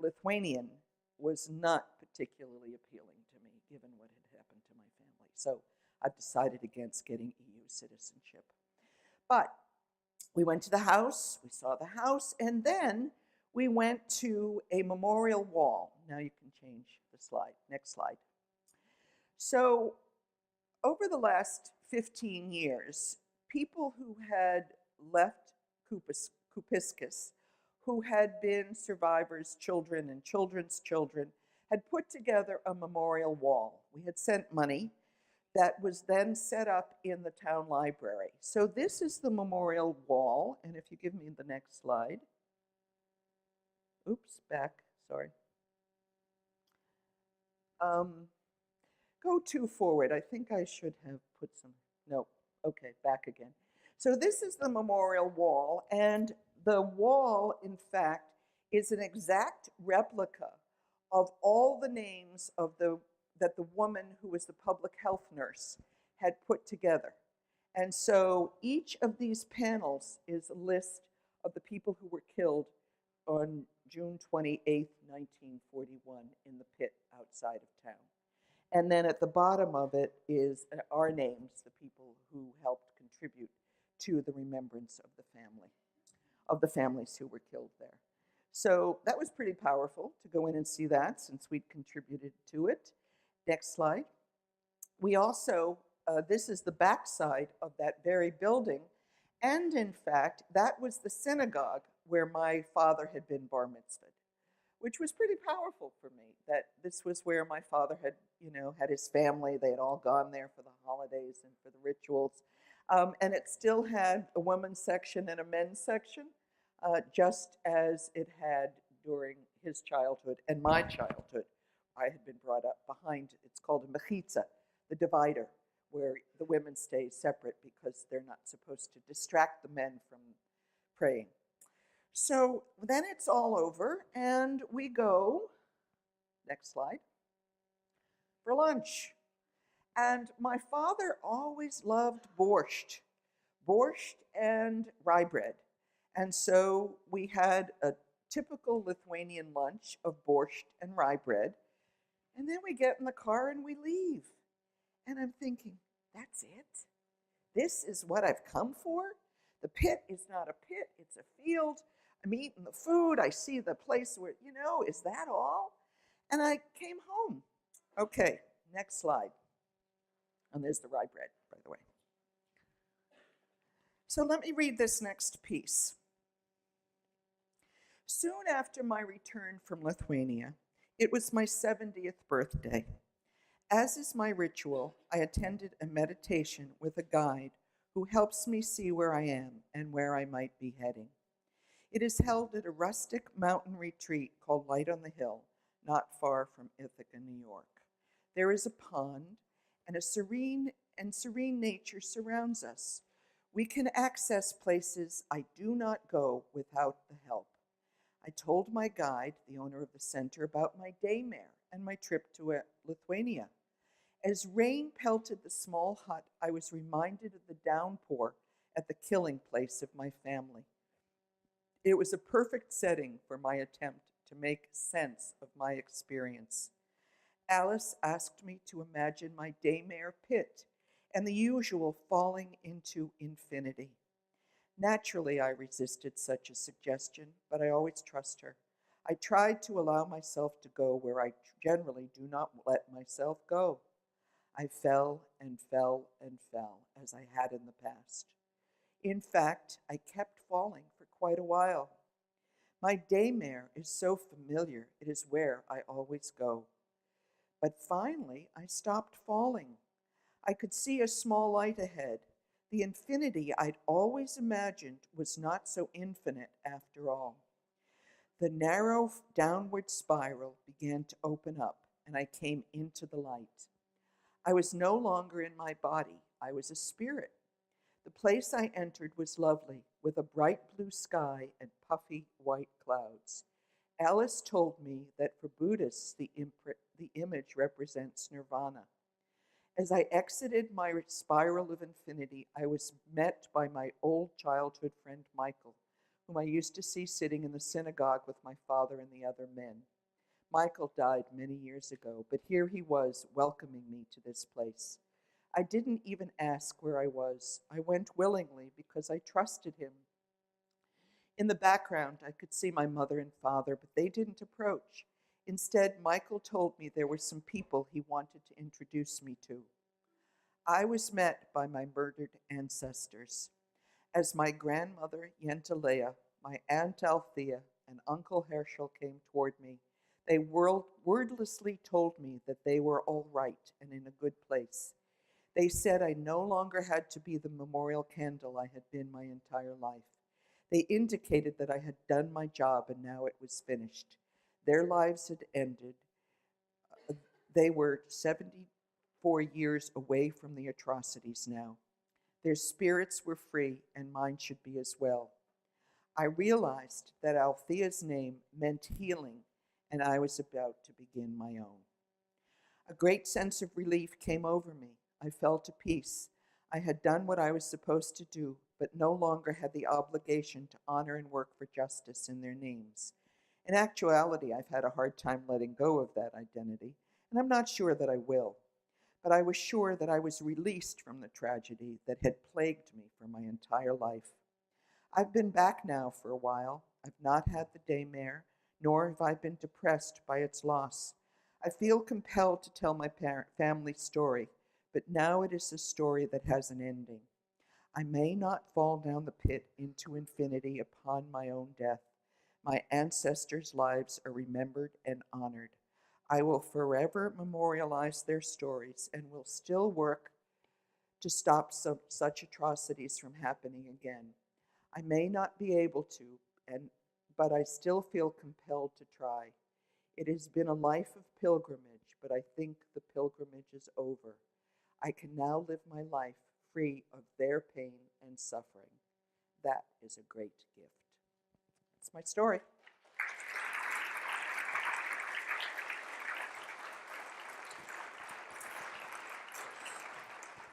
Lithuanian was not particularly appealing to me, given what had happened to my family. So I've decided against getting EU citizenship. But we went to the house, we saw the house, and then we went to a memorial wall. Now you can change the slide. Next slide. So over the last 15 years, people who had left Kupiskus, who had been survivors' children and children's children, had put together a memorial wall. We had sent money that was then set up in the town library. So this is the memorial wall, and if you give me the next slide. Oops, back, sorry. Go 2 forward. I think I should have put some, no, okay, back again. So this is the memorial wall, and the wall, in fact, is an exact replica of all the names of that the woman who was the public health nurse had put together. And so each of these panels is a list of the people who were killed on June 28th, 1941 in the pit outside of town. And then at the bottom of it is our names, the people who helped contribute to the remembrance of the family, of the families who were killed there. So that was pretty powerful to go in and see that, since we'd contributed to it. Next slide. We also, this is the backside of that very building. And in fact, that was the synagogue where my father had been bar mitzvahed, which was pretty powerful for me, that this was where my father had, had his family. They had all gone there for the holidays and for the rituals. And it still had a women's section and a men's section, just as it had during his childhood and my childhood. I had been brought up behind, it's called a mechitza, the divider, where the women stay separate because they're not supposed to distract the men from praying. So then it's all over, and we go, next slide, for lunch. And my father always loved borscht. borscht and rye bread. And so we had a typical Lithuanian lunch of borscht and rye bread. And then we get in the car and we leave. And I'm thinking, that's it? This is what I've come for? The pit is not a pit, it's a field. I'm eating the food. I see the place where, is that all? And I came home. Okay, next slide. And there's the rye bread, by the way. So let me read this next piece. Soon after my return from Lithuania, it was my 70th birthday. As is my ritual, I attended a meditation with a guide who helps me see where I am and where I might be heading. It is held at a rustic mountain retreat called Light on the Hill, not far from Ithaca, New York. There is a pond, and a serene nature surrounds us. We can access places I do not go without the help. I told my guide, the owner of the center, about my daymare and my trip to Lithuania. As rain pelted the small hut, I was reminded of the downpour at the killing place of my family. It was a perfect setting for my attempt to make sense of my experience. Alice asked me to imagine my daymare pit and the usual falling into infinity. Naturally, I resisted such a suggestion, but I always trust her. I tried to allow myself to go where I generally do not let myself go. I fell and fell and fell, as I had in the past. In fact, I kept falling for quite a while. My daymare is so familiar, it is where I always go. But finally, I stopped falling. I could see a small light ahead. The infinity I'd always imagined was not so infinite after all. The narrow downward spiral began to open up, and I came into the light. I was no longer in my body. I was a spirit. The place I entered was lovely, with a bright blue sky and puffy white clouds. Alice told me that for Buddhists, the image represents nirvana. As I exited my spiral of infinity, I was met by my old childhood friend Michael, whom I used to see sitting in the synagogue with my father and the other men. Michael died many years ago, but here he was welcoming me to this place. I didn't even ask where I was. I went willingly because I trusted him. In the background, I could see my mother and father, but they didn't approach. Instead, Michael told me there were some people he wanted to introduce me to. I was met by my murdered ancestors. As my grandmother, Yentalea, my Aunt Althea, and Uncle Herschel came toward me, they wordlessly told me that they were all right and in a good place. They said I no longer had to be the memorial candle I had been my entire life. They indicated that I had done my job and now it was finished. Their lives had ended. They were 74 years away from the atrocities now. Their spirits were free, and mine should be as well. I realized that Althea's name meant healing, and I was about to begin my own. A great sense of relief came over me. I felt at peace. I had done what I was supposed to do, but no longer had the obligation to honor and work for justice in their names. In actuality, I've had a hard time letting go of that identity, and I'm not sure that I will. But I was sure that I was released from the tragedy that had plagued me for my entire life. I've been back now for a while. I've not had the daymare, nor have I been depressed by its loss. I feel compelled to tell my family story, but now it is a story that has an ending. I may not fall down the pit into infinity upon my own death. My ancestors' lives are remembered and honored. I will forever memorialize their stories and will still work to stop such atrocities from happening again. I may not be able to, but I still feel compelled to try. It has been a life of pilgrimage, but I think the pilgrimage is over. I can now live my life free of their pain and suffering. That is a great gift. That's my story.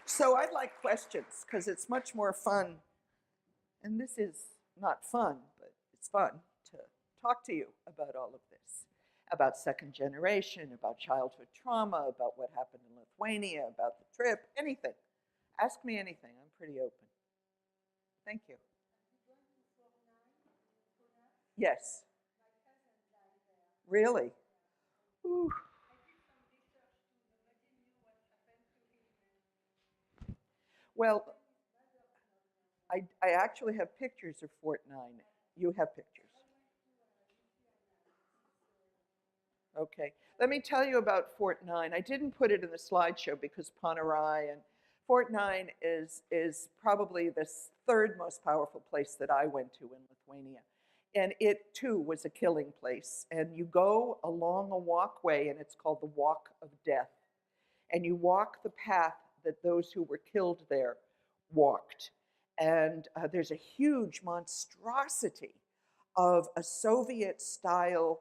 So I'd like questions, because it's much more fun And this is not fun, but it's fun to talk to you about all of this, about second generation, about childhood trauma, about what happened in Lithuania, about the trip, anything. Ask me anything. I'm pretty open. Thank you. Yes. Really? Ooh. Well, I actually have pictures of Fort 9. You have pictures. Okay. Let me tell you about Fort 9. I didn't put it in the slideshow because Panerai and Fort 9 is probably the third most powerful place that I went to in Lithuania. And it too was a killing place. And you go along a walkway, and it's called the Walk of Death. And you walk the path that those who were killed there walked. And there's a huge monstrosity of a Soviet style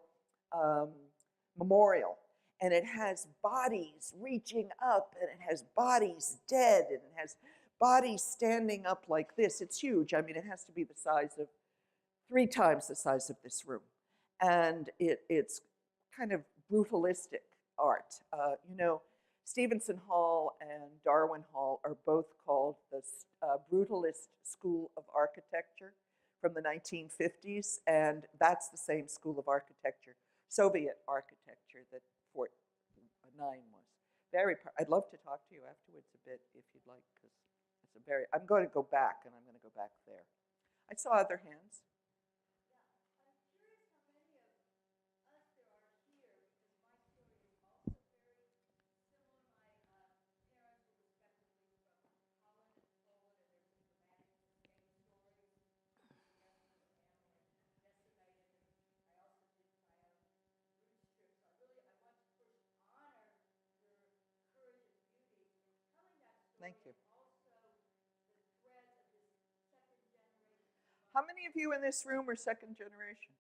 memorial. And it has bodies reaching up, and it has bodies dead, and it has bodies standing up like this. It's huge. I mean, it has to be the size of 3 times the size of this room. And it's kind of brutalistic art. You know, Stevenson Hall and Darwin Hall are both called the Brutalist School of Architecture from the 1950s, and that's the same school of architecture, Soviet architecture, that Fort 9 was. I'd love to talk to you afterwards a bit if you'd like, because it's a very, I'm going to go back, and I'm going to go back there. I saw other hands. Thank you. How many of you in this room are second generation?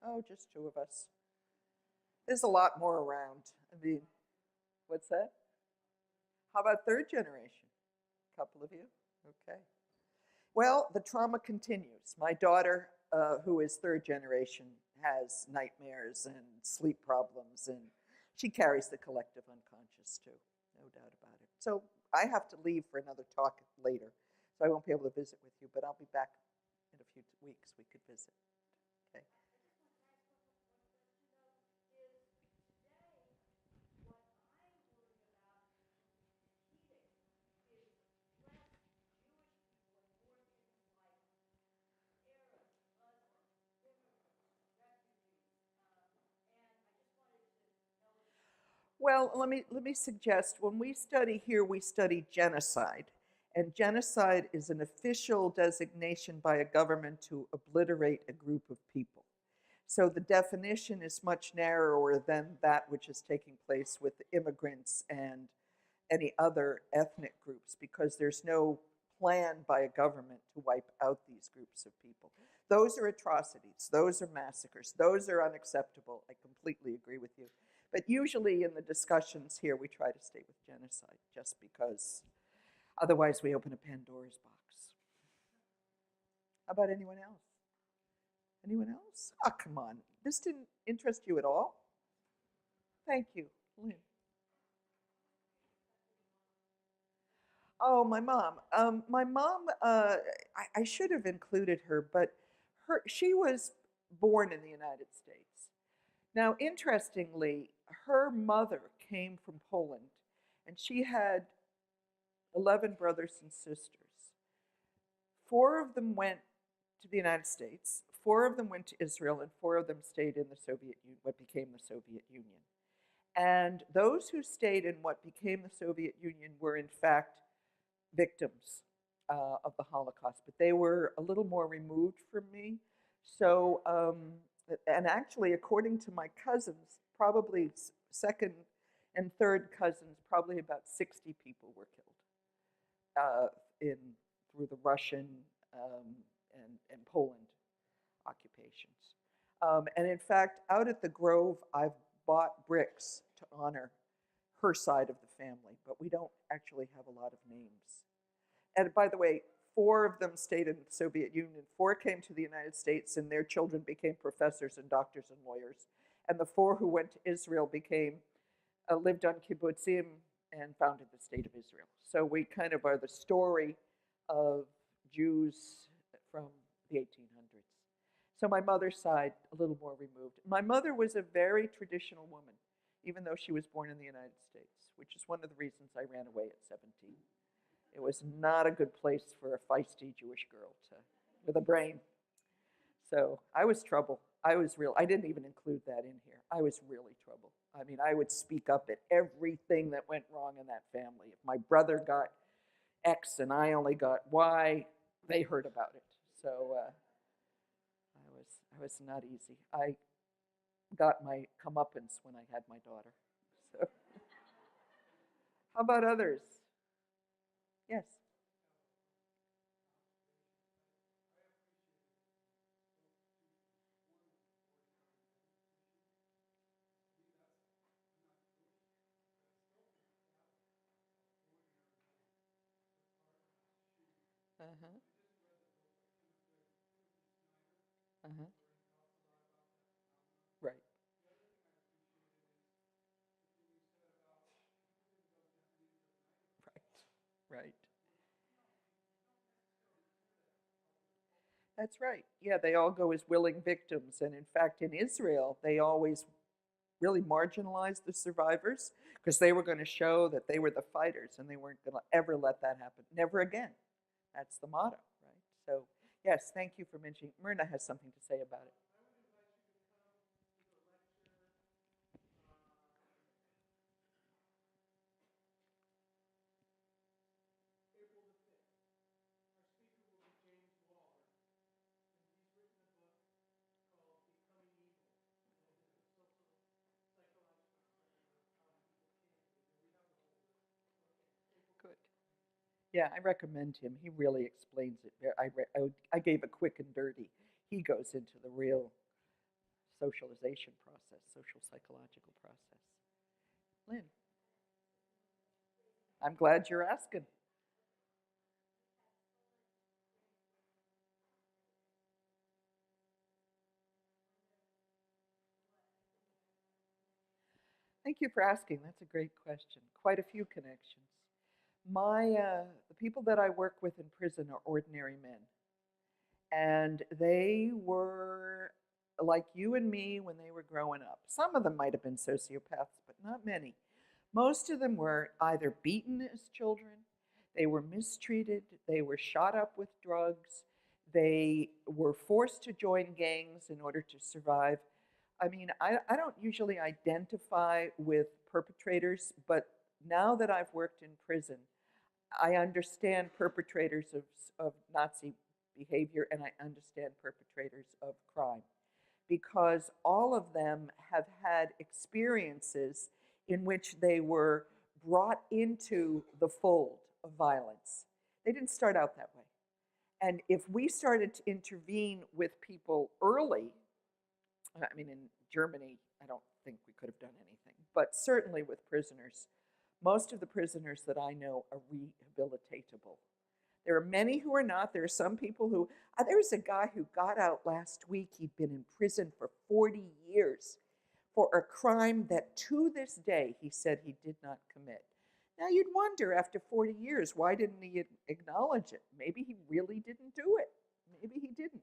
Oh, just 2 of us. There's a lot more around. I mean, what's that? How about third generation? A couple of you? Okay. Well, the trauma continues. My daughter, who is third generation, has nightmares and sleep problems, and she carries the collective unconscious too, no doubt about it. So I have to leave for another talk later, so I won't be able to visit with you, but I'll be back in a few weeks. We could visit. Okay. Well, let me suggest, when we study here, we study genocide. And genocide is an official designation by a government to obliterate a group of people. So the definition is much narrower than that which is taking place with immigrants and any other ethnic groups, because there's no plan by a government to wipe out these groups of people. Those are atrocities. Those are massacres. Those are unacceptable. I completely agree with you. But usually in the discussions here, we try to stay with genocide, just because otherwise we open a Pandora's box. How about anyone else? Anyone else? Oh, come on. This didn't interest you at all? Thank you, Lynn. Oh, my mom. I should have included her, but she was born in the United States. Now, interestingly, her mother came from Poland, and she had 11 brothers and sisters. 4 of them went to the United States, 4 of them went to Israel, and 4 of them stayed in the Soviet Union, what became the Soviet Union. And those who stayed in what became the Soviet Union were, in fact, victims of the Holocaust, but they were a little more removed from me. So, and actually, according to my cousins, probably second and third cousins, probably about 60 people were killed through the Russian and Poland occupations. And in fact, out at the Grove, I've bought bricks to honor her side of the family, but we don't actually have a lot of names. And by the way, 4 of them stayed in the Soviet Union, 4 came to the United States, and their children became professors and doctors and lawyers. And the 4 who went to Israel lived on kibbutzim and founded the state of Israel. So we kind of are the story of Jews from the 1800s. So my mother's side, a little more removed. My mother was a very traditional woman, even though she was born in the United States, which is one of the reasons I ran away at 17. It was not a good place for a feisty Jewish girl with a brain. So I was trouble. I didn't even include that in here. I was really trouble. I mean, I would speak up at everything that went wrong in that family. If my brother got X and I only got Y, they heard about it. So I was not easy. I got my comeuppance when I had my daughter. So, how about others? Yes. Uh-huh. Uh-huh. Right. Right. Right. That's right. Yeah, they all go as willing victims. And in fact, in Israel, they always really marginalized the survivors because they were going to show that they were the fighters and they weren't going to ever let that happen. Never again. That's the motto, right? So, yes, thank you for mentioning. Myrna has something to say about it. Good. Yeah, I recommend him. He really explains it. I gave a quick and dirty. He goes into the real socialization process, social psychological process. Lynn, I'm glad you're asking. Thank you for asking. That's a great question. Quite a few connections. The people that I work with in prison are ordinary men, and they were like you and me when they were growing up. Some of them might have been sociopaths, but not many. Most of them were either beaten as children, they were mistreated, they were shot up with drugs, they were forced to join gangs in order to survive. I mean, I don't usually identify with perpetrators, but now that I've worked in prison, I understand perpetrators of Nazi behavior and I understand perpetrators of crime because all of them have had experiences in which they were brought into the fold of violence. They didn't start out that way. And if we started to intervene with people early, I mean, in Germany, I don't think we could have done anything, but certainly with prisoners, most of the prisoners that I know are rehabilitatable. There are many who are not. There are some people who, there was a guy who got out last week. He'd been in prison for 40 years for a crime that to this day he said he did not commit. Now you'd wonder after 40 years, why didn't he acknowledge it? Maybe he really didn't do it. Maybe he didn't.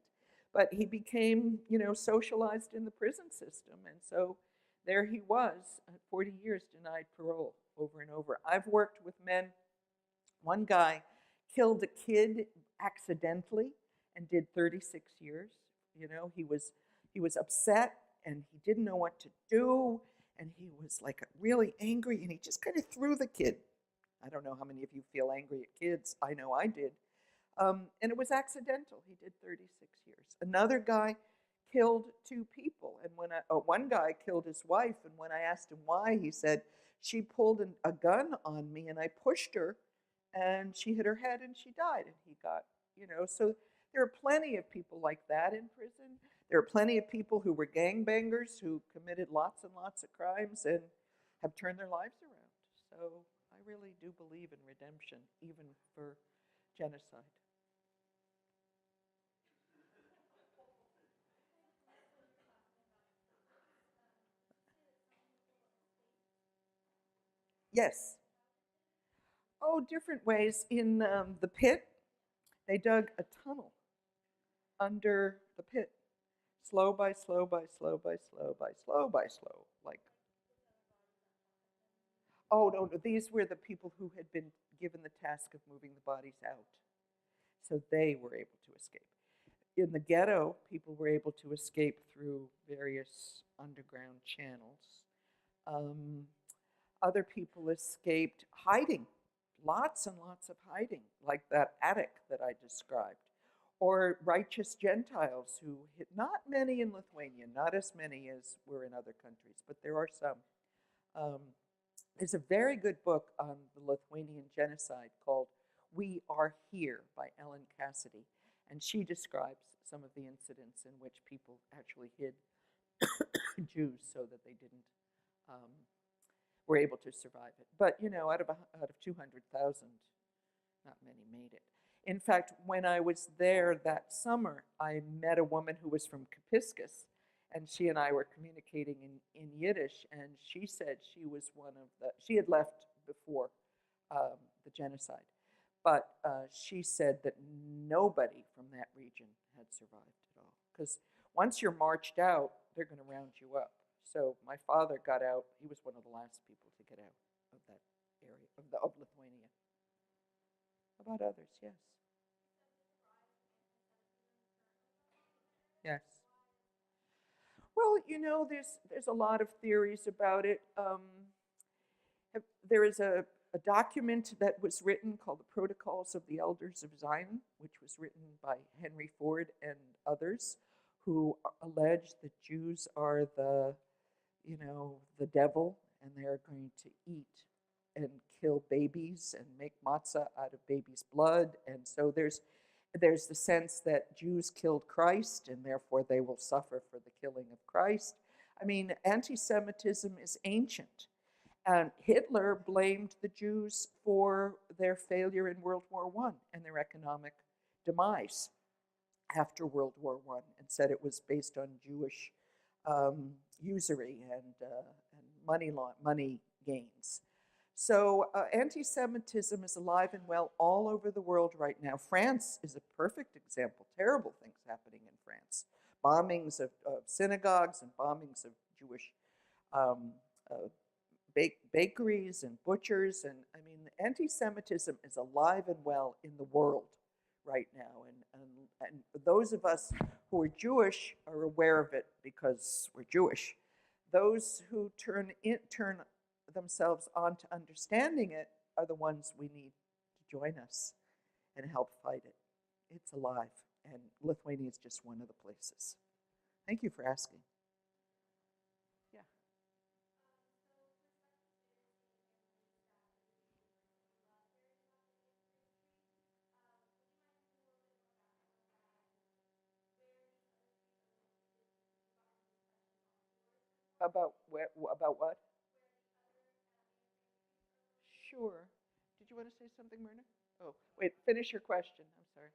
But he became, socialized in the prison system. And so there he was, 40 years denied parole over and over. I've worked with men. One guy killed a kid accidentally and did 36 years. He was upset and he didn't know what to do and he was like really angry and he just kind of threw the kid. I don't know how many of you feel angry at kids. I know I did. And it was accidental. He did 36 years. Another guy killed 2 people. And one guy killed his wife. And when I asked him why, he said, she pulled a gun on me and I pushed her and she hit her head and she died. And he got, so there are plenty of people like that in prison. There are plenty of people who were gangbangers who committed lots and lots of crimes and have turned their lives around. So I really do believe in redemption, even for genocide. Yes. Oh, different ways. In the pit, they dug a tunnel under the pit, slow by slow by slow by slow by slow by slow. Like, oh, no, no, these were the people who had been given the task of moving the bodies out. So they were able to escape. In the ghetto, people were able to escape through various underground channels. Um, Other people escaped hiding, lots and lots of hiding, like that attic that I described. Or righteous Gentiles who hid, not many in Lithuania, not as many as were in other countries, but there are some. Um, there's a very good book on the Lithuanian genocide called We Are Here by Ellen Cassidy, and she describes some of the incidents in which people actually hid Jews so that they didn't um, were able to survive it. But you know, out of 200,000, not many made it. In fact, when I was there that summer, I met a woman who was from Kapiskas, and she and I were communicating in Yiddish, and she said she was one of the, she had left before the genocide, but she said that nobody from that region had survived at all. Because once you're marched out, they're going to round you up. So my father got out. He was one of the last people to get out of that area, of Lithuania. About others, yes. Yes. Well, you know, there's a lot of theories about it. There is a document that was written called the Protocols of the Elders of Zion, which was written by Henry Ford and others, who allege that Jews are the, you know, the devil, and they're going to eat and kill babies and make matzah out of babies' blood. And so there's the sense that Jews killed Christ, and therefore they will suffer for the killing of Christ. I mean, anti-Semitism is ancient. And Hitler blamed the Jews for their failure in World War I and their economic demise after World War I, and said it was based on Jewish usury and money gains. So anti-Semitism is alive and well all over the world right now. France is a perfect example. Terrible things happening in France. Bombings of synagogues and bombings of Jewish um, uh, bakeries and butchers. And I mean, anti-Semitism is alive and well in the world right now. And those of us who are Jewish are aware of it because we're Jewish. Those who turn themselves on to understanding it are the ones we need to join us and help fight it. It's alive, and Lithuania is just one of the places. Thank you for asking. Yeah. About what? Sure. Did you want to say something, Myrna? Oh, wait, finish your question. I'm sorry.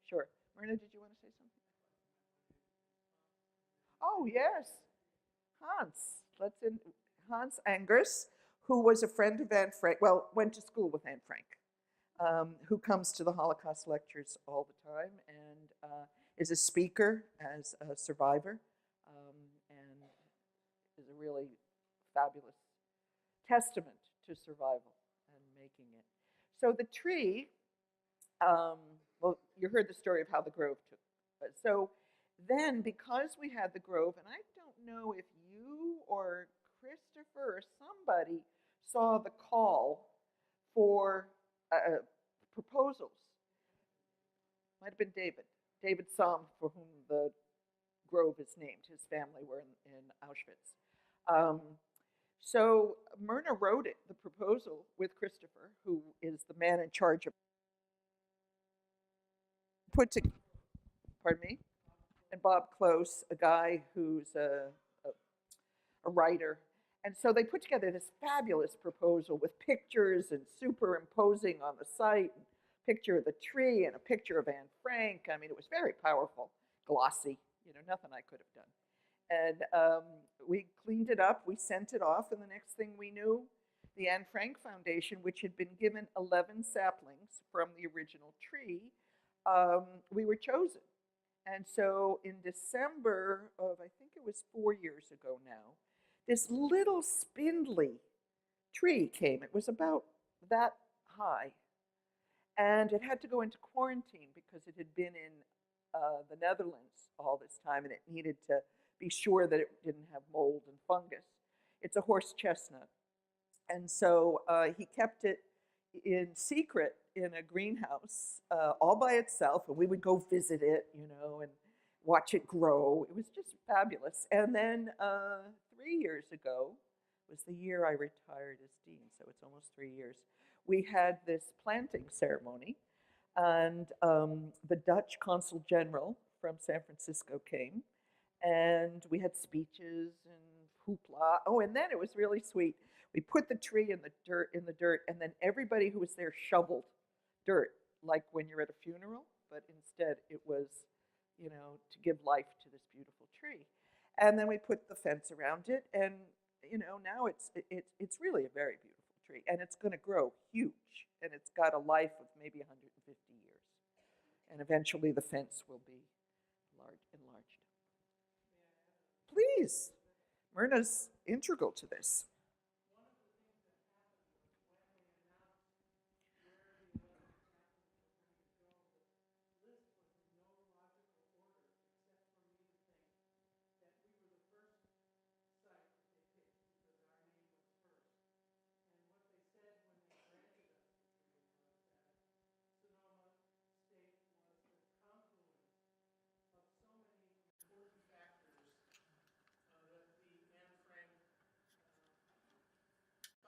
Sure. Myrna, did you want to say something? Oh, yes. Hans. Hans Angers, who was a friend of Anne Frank, well, went to school with Anne Frank, who comes to the Holocaust lectures all the time and is a speaker as a survivor, and is a really fabulous testament to survival and making it. So the tree, well, you heard the story of how the grove took. So then, because we had the grove, and I don't know if you or Christopher or somebody saw the call for proposals. Might have been David. David Somm, for whom the grove is named. His family were in Auschwitz. So Myrna wrote it, the proposal, with Christopher, who is the man in charge of pardon me, and Bob Close, a guy who's a writer. And so they put together this fabulous proposal with pictures and superimposing on the site, a picture of the tree and a picture of Anne Frank. I mean, it was very powerful, glossy, you know, nothing I could have done. And we cleaned it up, we sent it off, and the next thing we knew, the Anne Frank Foundation, which had been given 11 saplings from the original tree, we were chosen. And so in December of, I think it was 4 years ago now, this little spindly tree came. It was about that high. And it had to go into quarantine because it had been in the Netherlands all this time, and it needed to be sure that it didn't have mold and fungus. It's a horse chestnut. And so he kept it in secret in a greenhouse all by itself, and we would go visit it, you know, and watch it grow. It was just fabulous. And then 3 years ago was the year I retired as dean, so it's almost 3 years. We had this planting ceremony, and the Dutch consul general from San Francisco came, and we had speeches and hoopla. Oh, and then it was really sweet. We put the tree in the dirt, and then everybody who was there shoveled dirt, like when you're at a funeral, but instead it was, you know, to give life to this beautiful tree. And then we put the fence around it, and you know, now it's really a very beautiful tree, and it's going to grow huge, and it's got a life of maybe 150 years, and eventually the fence will be enlarged. Please, Myrna's integral to this.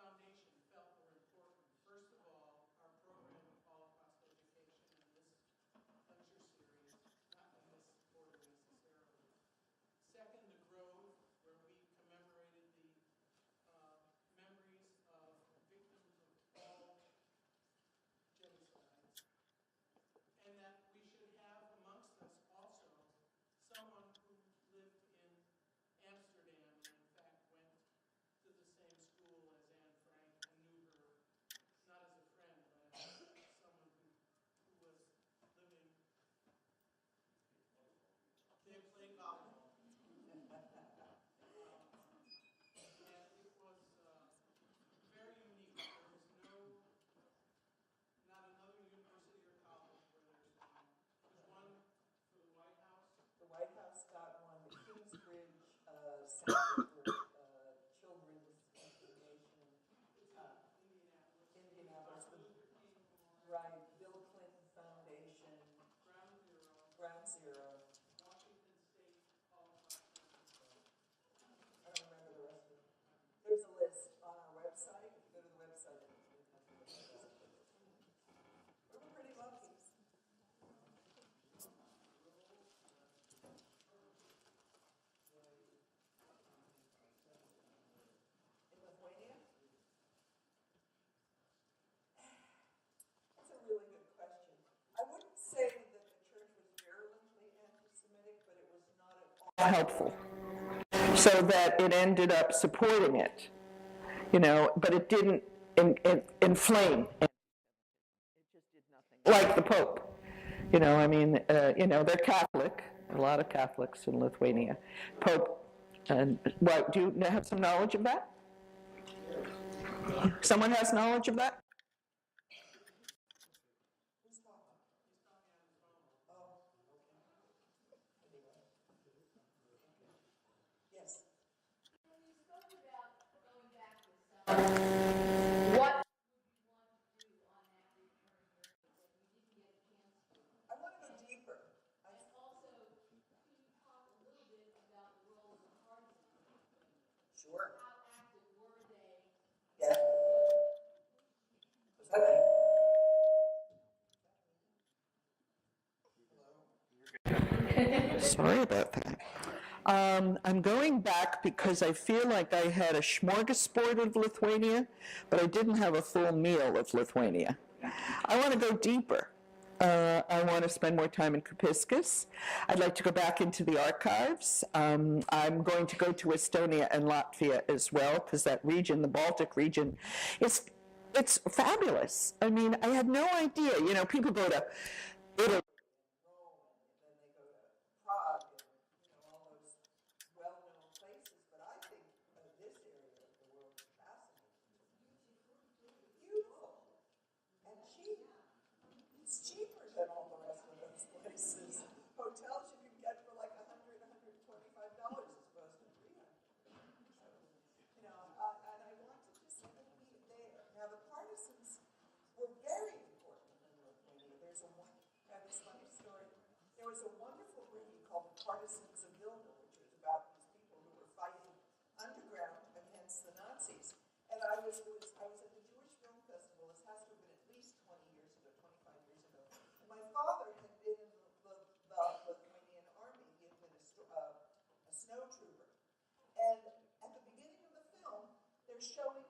Foundation felt were important. First of all, our program of Holocaust education and this lecture series, not in this order necessarily. Second, the Grove, where we commemorated the memories of victims of all genocides. And that we should have amongst us also someone who lived in Amsterdam and in fact went to the same school as Anne Frank and knew her, not as a friend, but as someone who was living. They played volleyball. And it was very unique. There was not another university or college where there's one. There's one for the White House. The White House got one, the Kingsbridge Center for Children's Information. Indianapolis. Right, Bill Clinton Foundation. Ground Zero. Washington State Holocaust Center. I don't remember the rest of it. There's a list on our website. If you go to the website, we were pretty lucky. In Lithuania? That's a really good question. I wouldn't say that the church was virulently anti-Semitic, but it was not at all helpful. So that it ended up supporting it, you know, but it didn't inflame. It just did nothing. Like the Pope, you know, I mean, you know, they're Catholic, a lot of Catholics in Lithuania. Pope, what, do you have some knowledge of that? Someone has knowledge of that? What would you want to do on that return journey that you didn't get a chance to? I want to go deeper. And also, can you talk a little bit about the role of the partisans? Sure. How active were they? Yeah. Was that right? Sorry about that. I'm going back because I feel like I had a smorgasbord of Lithuania, but I didn't have a full meal of Lithuania. I want to go deeper. I want to spend more time in Kopiskas. I'd like to go back into the archives. I'm going to go to Estonia and Latvia as well, because that region, the Baltic region, it's fabulous. I mean, I had no idea. You know, people go to Italy, then they go to Prague, and all those well-known places. But I think this area of the world is fascinating. Beautiful and cheap. It's cheaper than all the rest of those places. Hotels you can get for like $100, $125 as opposed to $300. So, and I wanted to just sort of be there. Now the partisans were very important in Lithuania. I have this funny story. There was a wonderful movie called The Partisans of Vilna, which was about these people who were fighting underground against the Nazis. And I was at the Jewish Film Festival. This has to have been at least 20 years ago, 25 years ago. And my father had been in the Lithuanian army. He had been a snow trooper. And at the beginning of the film, they're showing